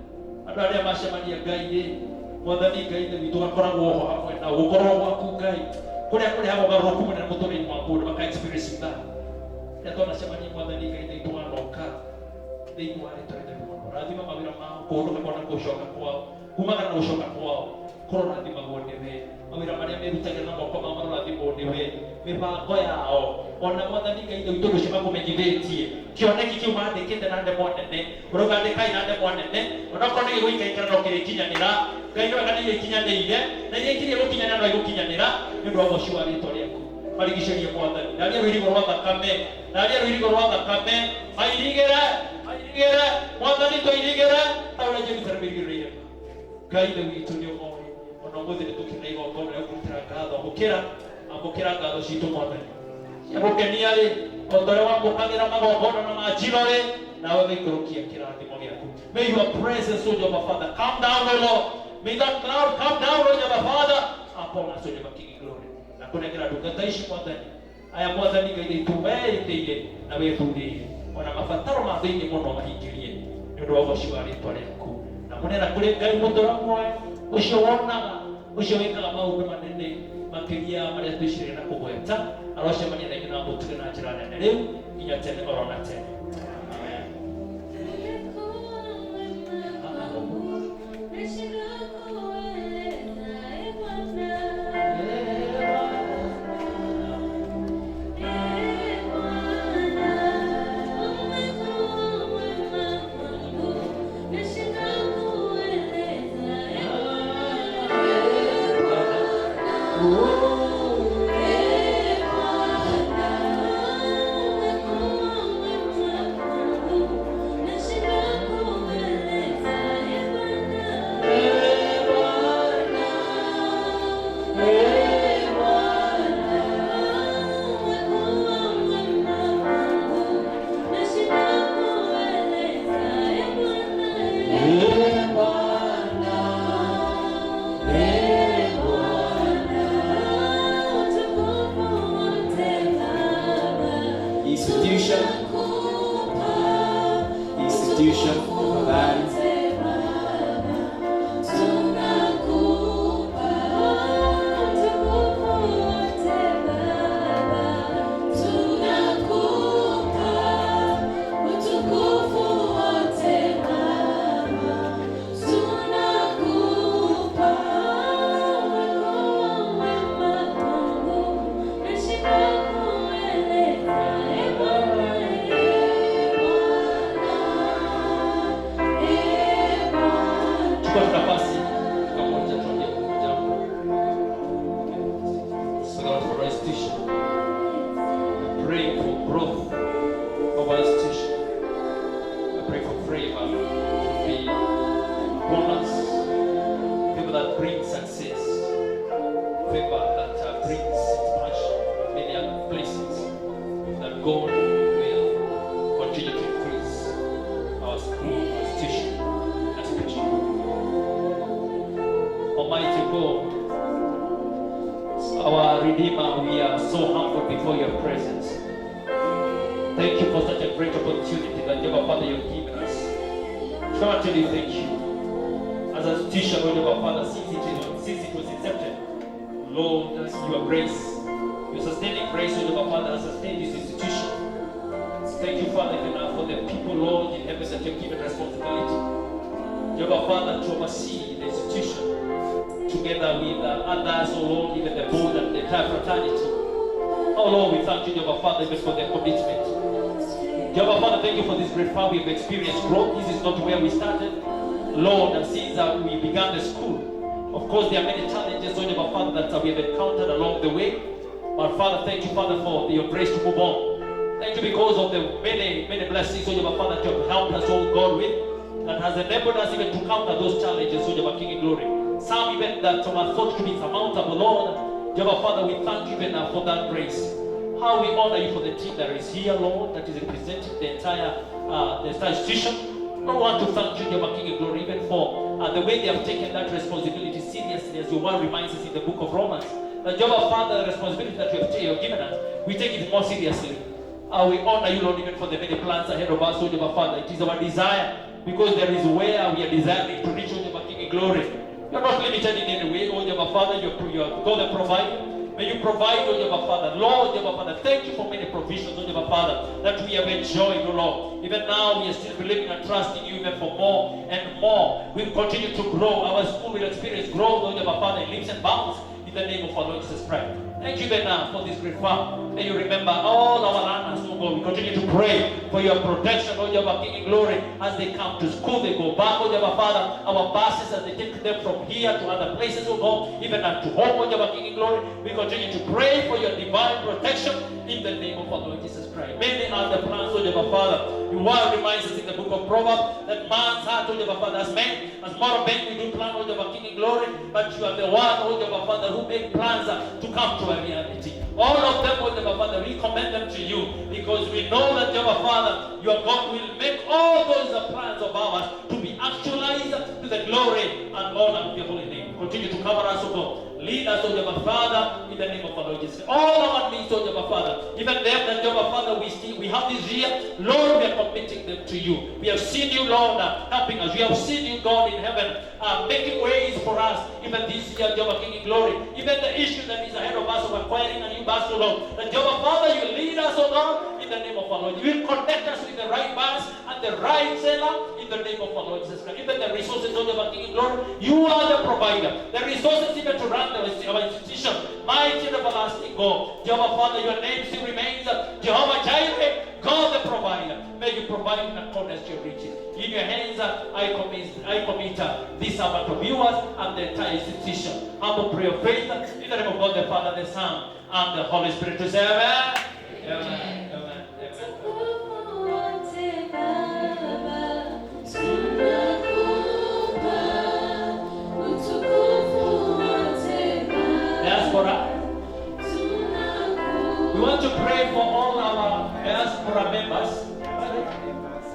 Andũ arĩa macemania Ngai-rĩ, Mwathani Ngai ithuĩ tũgakoragwo ho hamwe na gũkorwo gwaku Ngai, kũrĩa kũrehaga ũgarũrũku mũnene mũtũũrĩre-inĩ wa mũndũ maka-experience that. Rĩrĩa twanacemania Mwathani Ngai ithuĩ tũganoka thĩinĩ wa rĩĩtwa rĩtheru mũno. Rathima mawĩra mao, kũndũ makona gũcoka kwao, kumagana na gũcoka kwao korona thimagwo nĩ we mawĩra marĩa merutagĩra na moko mao marorathimwo nĩ we mĩbango yao ona Mwathani Ngai indo itũ cimamũmenyithĩtie kĩoneki kĩu mandĩkĩte na ndemwa nene ũrũgandĩkai na ndemwa nene onakorwo nĩ gĩgũikaikara no kĩrĩkinyanĩra Ngai no ega nĩ ikinyanĩire na iria ikirie gũkinyanĩra no igũkinyanĩra nĩ ũndũ wa ũcio wa rĩĩtwa rĩaku marigicĩrie Mwathani naria rũirigo rwa thakame mairigĩre Mwathani tũirigĩre ta ũrĩa Jerusalemu ĩirigĩrĩire Ngai ithe witũ nĩ ũmoĩ ona ũmũthĩ nĩ tũkĩna igongona rĩa kũrutĩra ngatho amũkĩra ngatho citũ Mwathani ciagũkenia-rĩ o ta ũrĩa wamũkagĩra magongona na manjino-rĩ nawe gĩikũrũkia kĩrathimo gĩaku. May your presence, O Jehovah Father, come down, O Lord. May that cloud come down, O Jehovah Father, upon us, O Jehovah King of glory. Na kũnengera ndungata ici Mwathani aya Mwathani Ngai itũ wĩtĩire na wĩthurĩire ona mabataro ma thĩinĩ mũno mahingĩrie nĩ ũndũ wa ũcio wa rĩĩtwa rĩaku na mũnena kũrĩ Ngai mũtũra muoyo ũcio wonaga ũcio wĩkaga maũndũ manene makĩria marĩa twĩcirĩire na kũgweta arocemania na na mũtuge na njĩra nene rĩu nginya tene orona tene. For that grace, how we honor you for the team that is here, Lord, that is representing the entire institution. I want to thank you, Jehovah King of glory, even for the way they have taken that responsibility seriously, as your word reminds us in the book of Romans. That Jehovah Father, the responsibility that you have given us, we take it more seriously. We honor you, Lord, even for the many plans ahead of us, Jehovah Father. It is our desire, because there is where we are desiring to reach, Jehovah King of glory. You are not limited in any way, Jehovah Father. You are God the provider. May you provide, O Jehovah Father. Lord, Jehovah Father, thank you for many provisions, O Jehovah Father, that we have enjoyed, O Lord. Even now, we are still believing and trusting you even for more and more. We will continue to grow. Our school will experience growth, O Jehovah Father, in leaps and bounds, in the name of our Lord Jesus Christ. Thank you even now for this great farm. May you remember all our learners, O God. We continue to pray for your protection, O Jehovah King in glory, as they come to school, they go back, O Jehovah Father. Our buses, as they take them from here to other places, O God, even unto home, O Jehovah King in glory. We continue to pray for your divine protection in the name of our Lord Jesus Christ. Many are the plans, O Jehovah Father. Your word reminds us in the book of Proverbs that man's heart, O Jehovah Father, as men, as more men, we do plan, O Jehovah King in glory, but you are the one, O Jehovah Father, who make plans to come to a reality. All of them, O Jehovah Father, we commend them to you, because we know that, Jehovah Father, your God will make all those plans of ours to be actualized to the glory and honor of your holy name. Continue to cover us, O God. Lead us, O Jehovah Father, in the name of our Lord Jesus. All our needs, O Jehovah Father, even them that, Jehovah Father, we have this year, Lord, we are committing them to you. We have seen you, Lord, helping us. We have seen you, God, in heaven, making ways for us, even this year, Jehovah King in glory. Even the issue that is ahead of us of acquiring a new bus, O Lord, that, Jehovah Father, you lead us, O God, in the name of our Lord. You will connect us with the right bus and the right seller, in the name of our Lord Jesus Christ. Even the resources, O Jehovah King in glory, you are the provider. The resources even to run our institution, mighty and everlasting God. Jehovah Father, your name still remains Jehovah Jireh, God the provider. May you provide in accordance to your riches. In your hands, I commit this servant of yours and the entire institution. Humble prayer of faith in the name of God the Father, the Son, and the Holy Spirit. To say amen. Amen. Amen. We want to pray for all our diaspora members.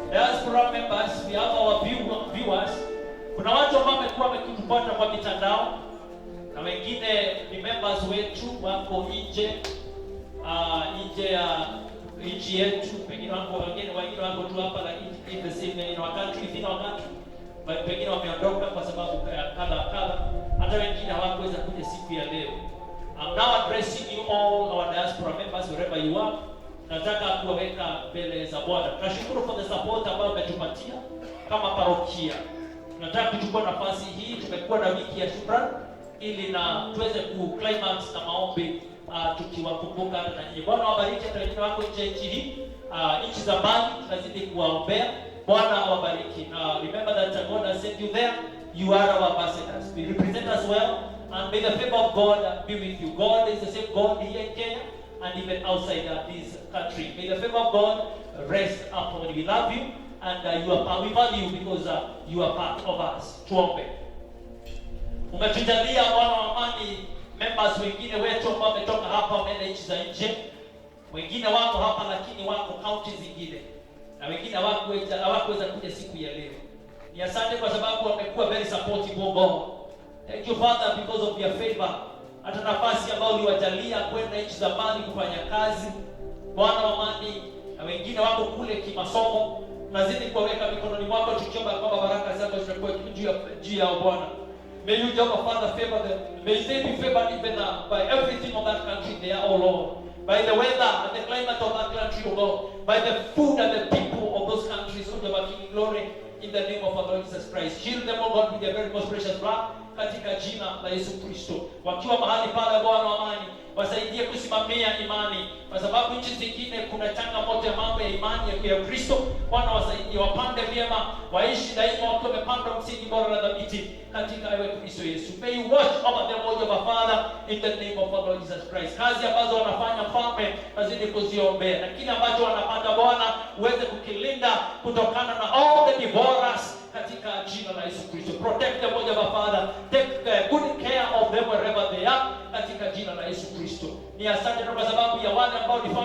Diaspora members, we have our viewers. Kuna watu ambao wamekuwa wakitupata kwa mitandao na wengine ni members wetu wako nje ya nchi yetu, pengine wengine wako tu hapa lakini the same in our country, within our country. Pengine wameondoka kwa sababu kadha. Hata wengine hawakuweza kuja siku ya leo. I'm now addressing you all our diaspora members wherever you are. Nataka kuweka mbele za Bwana. Tunashukuru for the support ambayo umetupatia kama parokia. Tunataka kuchukua nafasi hii, tumekuwa na wiki ya shukrani ili na tuweze climax na maombi tukiwakumbuka hata na nyinyi. Bwana awabariki hata wengine wako nje nchi hii, nchi za mbali, tunazidi kuwaombea. Bwana awabariki. Remember that God has sent you there. You are our ambassadors. We represent us well. And may the favor of God be with you. God is the same God here in Kenya and even outside this country. May the favor of God rest upon you. We love you and we value you because you are part of us. Tuombe. Umetujalia Bwana wa amani members wengine wetu ambao wametoka hapa wameenda nchi za nje. Wengine wako hapa lakini wako county zingine. Na wengine hawakuweza kuja siku ya leo. Ni asante kwa sababu wamekuwa very supportive of God. Thank you Father because of your favor. Hata nafasi ambayo uliwajalia kwenda nchi za mbali kufanya kazi. Bwana wa amani, na wengine wako kule kimasomo. Nazidi kuweka mikononi mwako tukiomba kwamba baraka zako zitakuwa juu ya Bwana. May you, Jehovah Father, favor them. May they be favored even by everything of that country there, oh Lord. By the weather and the climate of that country, oh Lord. By the food and the people of those countries, oh Jehovah King glory. In the name of our Lord Jesus Christ. Shield them, oh God, with your very most precious blood. Katika jina la Yesu Kristo. Wakiwa mahali pale Bwana wa amani, wasaidie kusimamia imani. Kwa sababu nchi zingine kuna changamoto ya mambo ya imani ya Kristo. Bwana wasaidie wapande vyema, waishi daima wakiwa wamepanda msingi bora na dhabiti katika ewe Kristo Yesu. May you watch over them, O Jehovah Father, in the name of our Lord Jesus Christ. Kazi ambazo wanafanya Mfalme, nazidi kuziombea. Na kile ambacho wanapata Bwana, uweze kukilinda kutokana na all the divorce katika jina la Yesu Kristo. Protect them, O Jehovah Father. Take good care of them wherever they are katika jina la Yesu Kristo. Ni asante kwa sababu ya wale ambao ni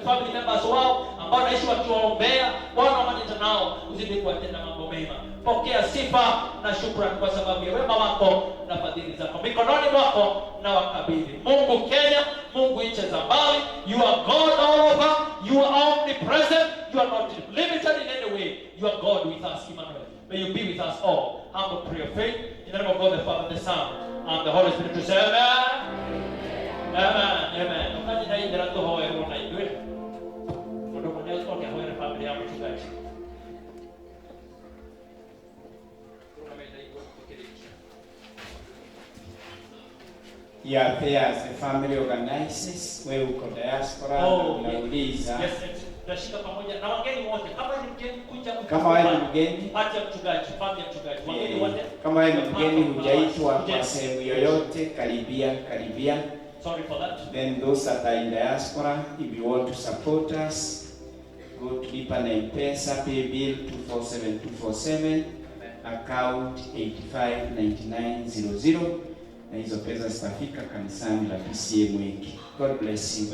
family members wao ambao naishi wakiwaombea. Bwana wamanita nao uzidi kuwatenda mambo mema. Pokea sifa na shukrani kwa sababu ya wema wako na fadhili zako. Mikononi mwako na wakabidhi. Mungu Kenya, Mungu nchi za mbali. You are God all over. You are omnipresent. You are not limited in any way. You are God with us, Emmanuel. May you be with us all. Humble prayer of faith. In the name of God the Father, the Son, and the Holy Spirit to say amen. Amen. Ukaji na indira to hoye rona idwe. Mundu mwenye oke hoye family ya mchungaji. Ya affairs the family organizes wewe uko diaspora na unauliza. Yes, tunashika pamoja na wageni wote. Kama ni mgeni kuja, kama wewe ni mgeni, pati ya mchungaji, family ya mchungaji. Wageni wote. Kama wewe ni mgeni hujaitwa kwa sehemu yoyote, karibia. Sorry for that. Then those that are in diaspora, if you want to support us, go to Lipa na M-Pesa, pay bill 247247, account 859900. Na hizo pesa zitafika kanisani la PCA Mwingi. God bless you.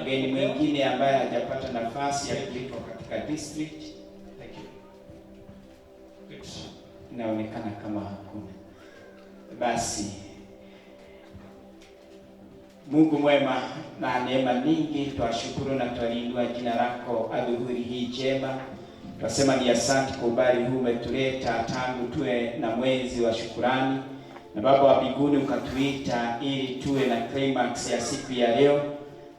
Mgeni mwingine ambaye hajapata nafasi ya kuitwa katika district, Thank you. Good. inaonekana kama hakuna. Basi Mungu mwema na neema nyingi, twashukuru na twaliinua jina lako adhuhuri hii njema. Twasema ni asante kwa ubali huu umetuleta tangu tuwe na mwezi wa shukurani. Na Baba wa mbinguni ukatuita ili tuwe na climax ya siku ya leo.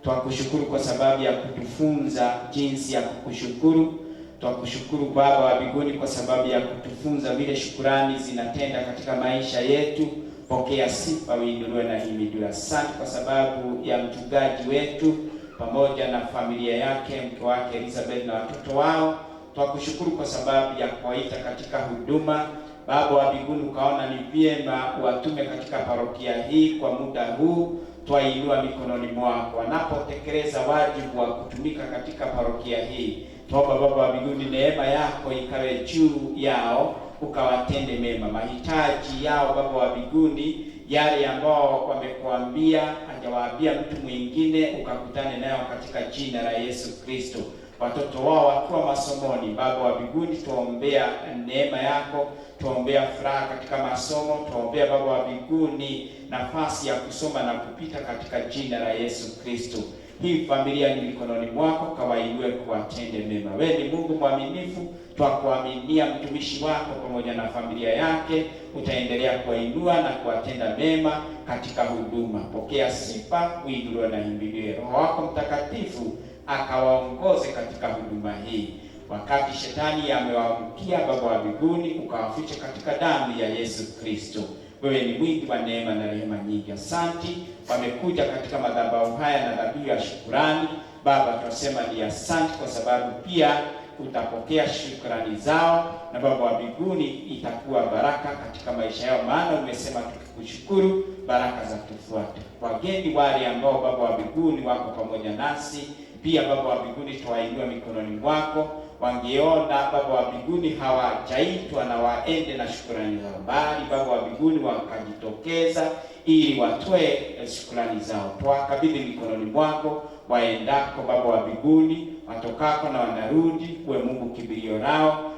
Twakushukuru kwa sababu ya kutufunza jinsi ya kukushukuru. Twakushukuru Baba wa mbinguni kwa sababu ya kutufunza vile shukurani zinatenda katika maisha yetu. Pokea sifa, uinuliwe na himidiwe. Asante kwa sababu ya mchungaji wetu pamoja na familia yake, mke wake Elizabeth na watoto wao. Twakushukuru kwa sababu ya kuwaita katika huduma. Baba wa mbinguni ukaona ni vyema watume katika parokia hii kwa muda huu. Twainua mikononi mwako wanapotekeleza wajibu wa kutumika katika parokia hii. Tuomba Baba wa mbinguni neema yako ikawe juu yao, ukawatende mema mahitaji yao. Baba wa mbinguni, yale ambao wamekuambia hajawaambia mtu mwingine, ukakutane nao katika jina la Yesu Kristo. Watoto wao wakiwa masomoni, Baba wa mbinguni, tuombea neema yako, tuombea furaha katika masomo, tuombea Baba wa mbinguni nafasi ya kusoma na kupita katika jina la Yesu Kristo. Hii familia ni mikononi mwako, kawainue kuwatende mema. Wewe ni Mungu mwaminifu, twakuaminia mtumishi wako pamoja na familia yake, utaendelea kuwainua na kuwatenda mema katika huduma. Pokea sifa, uinuliwe na himidiwe. Roho wako Mtakatifu akawaongoze katika huduma hii. Wakati shetani amewaangukia, Baba wa mbinguni, ukawafiche katika damu ya Yesu Kristo. Wewe ni mwingi wa neema na rehema nyingi. Asante wamekuja katika madhabahu haya na dhabihu ya shukrani. Baba, tunasema ni asante kwa sababu pia utapokea shukrani zao, na Baba wa mbinguni itakuwa baraka katika maisha yao, maana umesema tukikushukuru baraka za tufuate. Wageni wale ambao Baba wa mbinguni wako pamoja nasi pia, Baba wa mbinguni, tuwainua mikononi mwako. Wangeona Baba wa mbinguni hawajaitwa na waende na shukrani zao, bali Baba wa mbinguni wakajitokeza ili watoe shukrani zao. Tuwakabidhi mikononi mwako waendako, Baba wa mbinguni, watokako na wanarudi. Uwe Mungu kimbilio lao,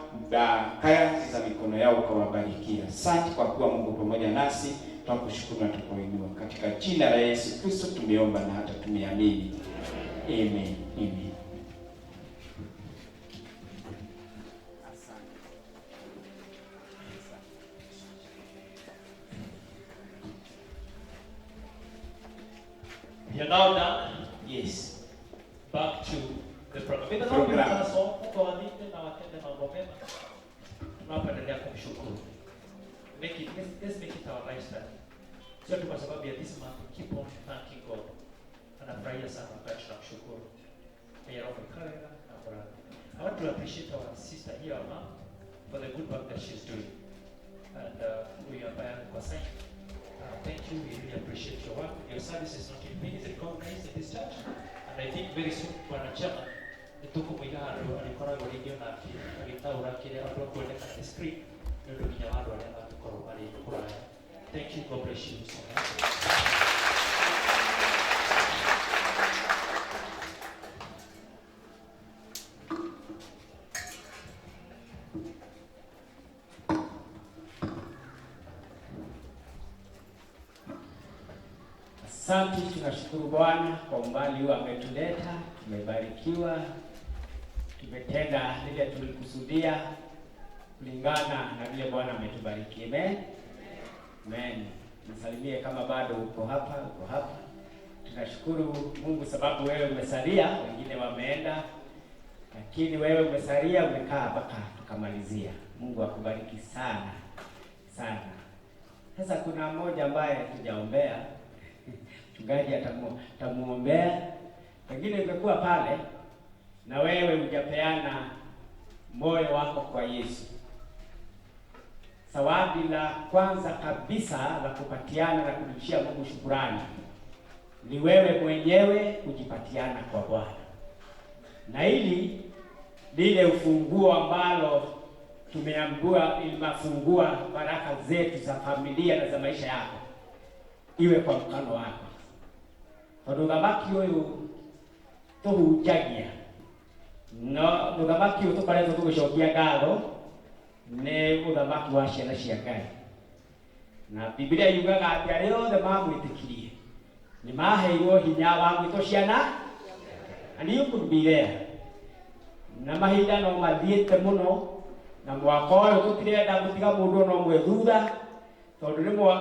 kazi za mikono yao ukawabarikia. Asante kwa kuwa Mungu pamoja nasi, tunakushukuru na tukuinua. Katika jina la Yesu Kristo tumeomba na hata tumeamini. Amen. Amen. We are now done. Yes. Back to the program. Tunapoendelea kumshukuru. Let's make it our lifestyle. Sio tu kwa sababu ya this month, keep on thanking God. Anafurahia sana wakati tunamshukuru. I want to appreciate our sister here, Mom, for the good work that she's doing. And we are by Kwasai. Thank you. We really appreciate your work. Your service is not in vain. It's recognized in this church. And I think very soon, Bwana Chama, nituko mwigaro alikoragwo ringio na agitaura kile andũ kuoneka na screen nĩ ũndũ nginya andũ arĩa mangĩkorwo marĩ kũraya. Thank you. God bless you so much. Asante, tunashukuru Bwana kwa umbali huu ametuleta. Tumebarikiwa, tumetenda lile tulikusudia kulingana na vile Bwana ametubariki. Amen. Amen. Nisalimie kama bado uko hapa. Tunashukuru Mungu sababu wewe umesalia, wengine wameenda, lakini wewe umesalia, umekaa mpaka tukamalizia. Mungu akubariki sana sana. Sasa kuna mmoja ambaye tujaombea, mchungaji atamuombea. Pengine umekuwa pale na wewe hujapeana moyo wako kwa Yesu. Zawadi la kwanza kabisa la kupatiana na kurudishia Mungu shukrani ni wewe mwenyewe kujipatiana kwa Bwana. Na hili lile ufunguo ambalo tumeambiwa linafungua baraka zetu za familia na za maisha yako, iwe kwa mkono wako. Tondugabaki huyu tuhujagia no ndugabaki utukaretwo tugicokia ngatho ni uthamaki wa ciana cia Ngai. Na Biblia yugaga atĩ arĩa othe mamwĩtĩkirie nĩ maheirwo hinya wa gwĩtwo ciana. And you could be there. Na mahinda no mathiĩte mũno, na mwaka ũyũ tũtirenda gũtiga mũndũ no ũmwe thutha, tondũ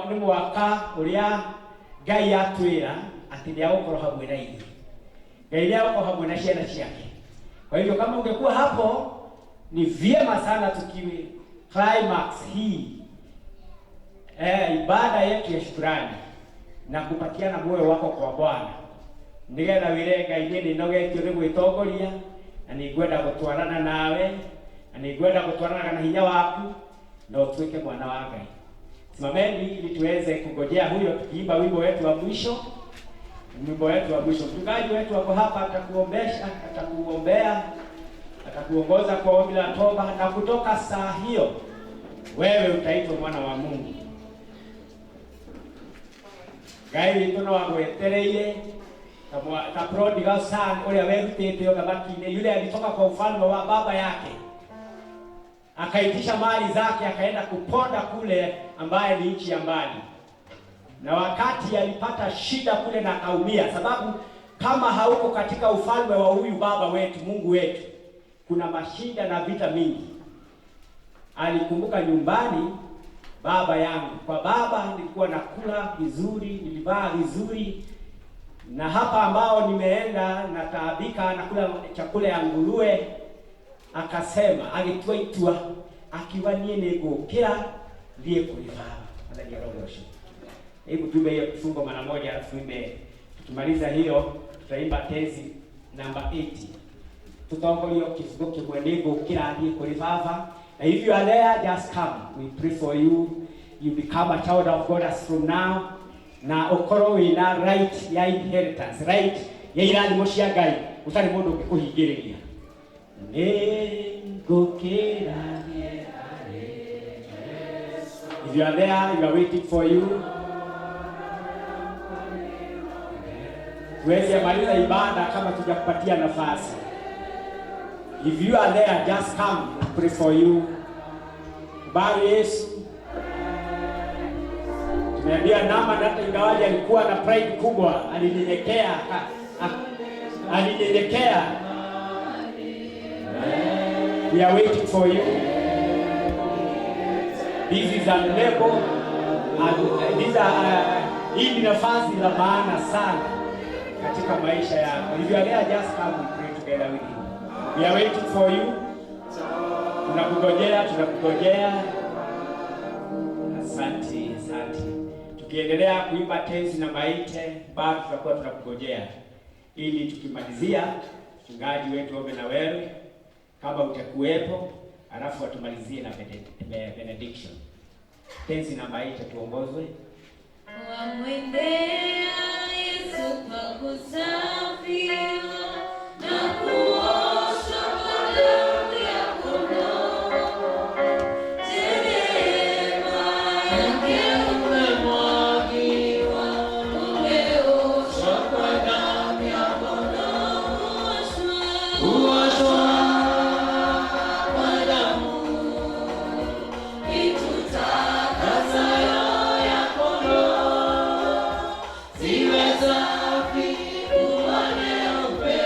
nĩ mwaka ũrĩa Ngai atwĩra atĩ nĩagũkorwo hamwe na ithuĩ. Ngai nĩagũkorwo hamwe na ciana ciake. Kwa hivyo kama ungekuwa hapo, ni vyema sana tukiwe climax hii ibada yetu ya shukrani na kupatiana moyo wako kwa Bwana. Nigetha wire Ngai nĩ nogetio nĩ gwĩtongoria, na nĩngwenda gũtwarana nawe, na nĩngwenda gũtwarana na hinya waku, na utuweke mwana wa Ngai. Simameni ili tuweze kungojea huyo tukiimba wimbo wetu wa mwisho. Wimbo wetu wa mwisho. Mchungaji wetu wako hapa atakuombea, atakuongoza kwa ombi la toba, na kutoka saa hiyo wewe utaitwa mwana wa Mungu. Ngai witũ no agwetereire ta prodigal son ũrĩa wehutĩte ũthamaki-inĩ, yule alitoka kwa ufalme wa baba yake akaitisha mali zake akaenda kuponda kule ambaye ni nchi ya mbali. Na wakati alipata shida kule na akaumia, sababu kama hauko katika ufalme wa huyu baba wetu, Mungu wetu, kuna mashida na vita mingi. Alikumbuka nyumbani, baba yangu, kwa baba nilikuwa nakula vizuri, nilivaa vizuri, na hapa ambao nimeenda na taabika nakula chakula ya nguruwe. Akasema agitwaitua akiwa niĩ nĩngũkĩra thiĩ kũrĩ baba. Haleluya. Hebu tuimbe hiyo kifungo mara moja, alafu tuimbe. Tukimaliza hiyo tutaimba tenzi namba 80. Tutongorio kifungo kĩmwe nĩngũkĩra thiĩ kũrĩ baba. And if you are there, just come. We pray for you. You become a child of God as from now. Na ukorwo wĩna right ya inheritance, right ya irathimo cia Ngai, ũtarĩ mũndũ ũngĩkũhingĩrĩria. If you are there, you are waiting for you. Tuweze maliza ibada kama tujakupatia nafasi. If you are there, just come. We pray for you. Bari Yesu. Tumeambia Naama hata ingawaje alikuwa na pride kubwa, alinyenyekea. We are waiting for you. This is a level, and these are hii ni nafasi la maana sana katika maisha yako. If you are there, just come and pray together with him. We are waiting for you. Tunakungojea. Asante. Tukiendelea kuimba tenzi na maite, bado tutakuwa tunakungojea. Ili tukimalizia, mchungaji wetu ombe na wewe kama utakuwepo, alafu atumalizie na benediction. Tenzi na maite tuongozwe. Wamwendea Yesu kwa kusafiwa na kuoshwa kwa damu ya kondoo. Neema yake umemwagiwa, umeoshwa kwa damu ya kondoo. Kuoshwa kwa damu itutakasayo ya kondoo. Ziwe safi, uone upendo.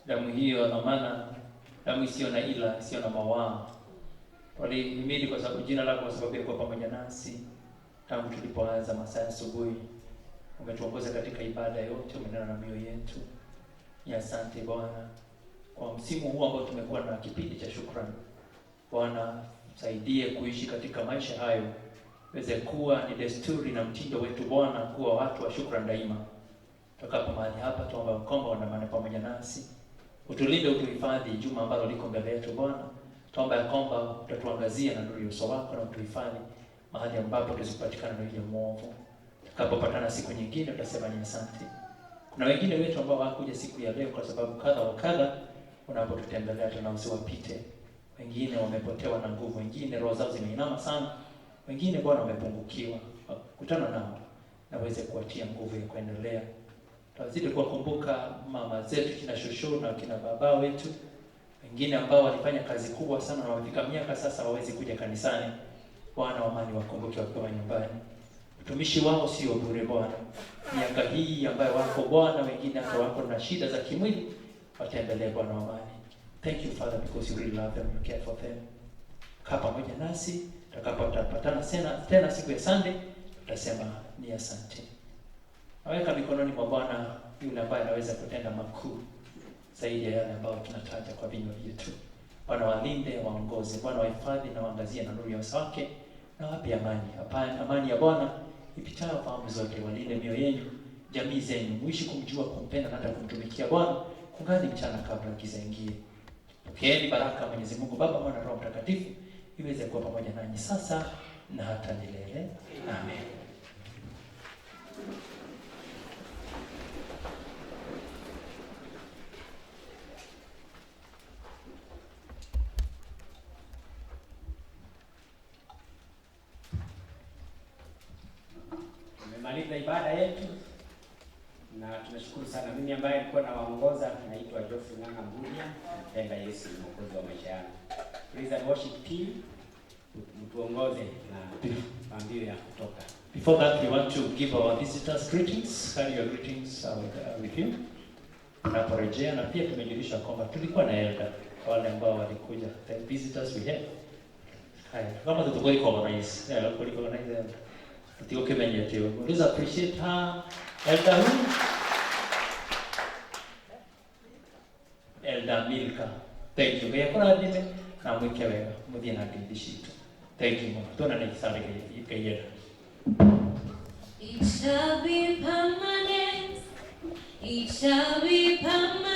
Damu hiyo na maana, damu isiyo na ila, isiyo na mawaa. Walihimidi kwa sababu jina lako, kwa sababu yako pamoja nasi tangu tulipoanza masaa asubuhi. Umetuongoza katika ibada yote, umenena na mioyo yetu. Ni asante Bwana kwa msimu huu ambao tumekuwa na kipindi cha shukrani. Bwana, saidie kuishi katika maisha hayo, weze kuwa ni desturi na mtindo wetu Bwana, kuwa watu wa shukrani daima. Tukapo mahali hapa, tuomba kwamba uandamane pamoja nasi. Utulinde, utuhifadhi juma ambalo liko mbele yetu Bwana. Tuomba ya kwamba utatuangazia na nuru ya uso wako na utuhifadhi mahali ambapo tusipatikana na yule mwovu. Tukapopatana siku nyingine tutasema ni asante. Kuna wengine wetu ambao hawakuja siku ya leo kwa sababu kadha wa kadha, unapotutembelea tuna usiwapite. Wengine wamepotewa na nguvu, wengine roho zao zimeinama sana. Wengine Bwana wamepungukiwa. Kutana nao na uweze kuwatia nguvu ya kuendelea. Tazidi kuwakumbuka mama zetu, kina shosho na kina baba wetu, wengine ambao walifanya kazi kubwa sana na wamefika miaka sasa hawawezi kuja kanisani. Bwana wa amani wakumbuke wakiwa nyumbani. Utumishi wao sio bure Bwana. Miaka hii ambayo wako Bwana, wengine hata wako na shida za kimwili, watembelee Bwana wa amani. Thank you Father, because you really love them, you care for them. Kaa pamoja nasi, tutakapopatana tena siku ya Sunday, tutasema ni asante. Naweka mikononi mwa Bwana yule ambaye anaweza kutenda makuu zaidi ya yale ambayo tunataja kwa vinywa vyetu. Bwana walinde, waongoze, Bwana wahifadhi na waangazie na nuru ya uso wake, na wape amani. Amani ya Bwana ipitayo fahamu zote, walinde mioyo yenu, jamii zenu, muishi kumjua, kumpenda na hata kumtumikia Bwana kungali mchana kabla giza ingie. Pokeeni baraka Mwenyezi Mungu Baba, Mwana na Roho Mtakatifu iweze kuwa pamoja nanyi sasa na hata milele. Amen. Tumemaliza ibada yetu na tunashukuru sana. Mimi ambaye nilikuwa nawaongoza naitwa Geoffrey Ng'ang'a Mbudia, mpenda Yesu ni mwokozi wa maisha yangu. Praise and worship team, mtuongoze na mambio ya kutoka. Before that, we want to give our visitors greetings. Carry your greetings with you. Tunaporejea na pia tumejulisha kwamba tulikuwa na elder wale ambao walikuja. The visitors we had. Haya, kama tutakuwa organize. Organize. Tukimenyetewa. Please appreciate her. Elder who? Elder Milka. Thank you. Kwa nini na mweke wega muthie na ndishito. Thank you. Tuna na kisare kiyera. It shall be permanent. It shall be permanent.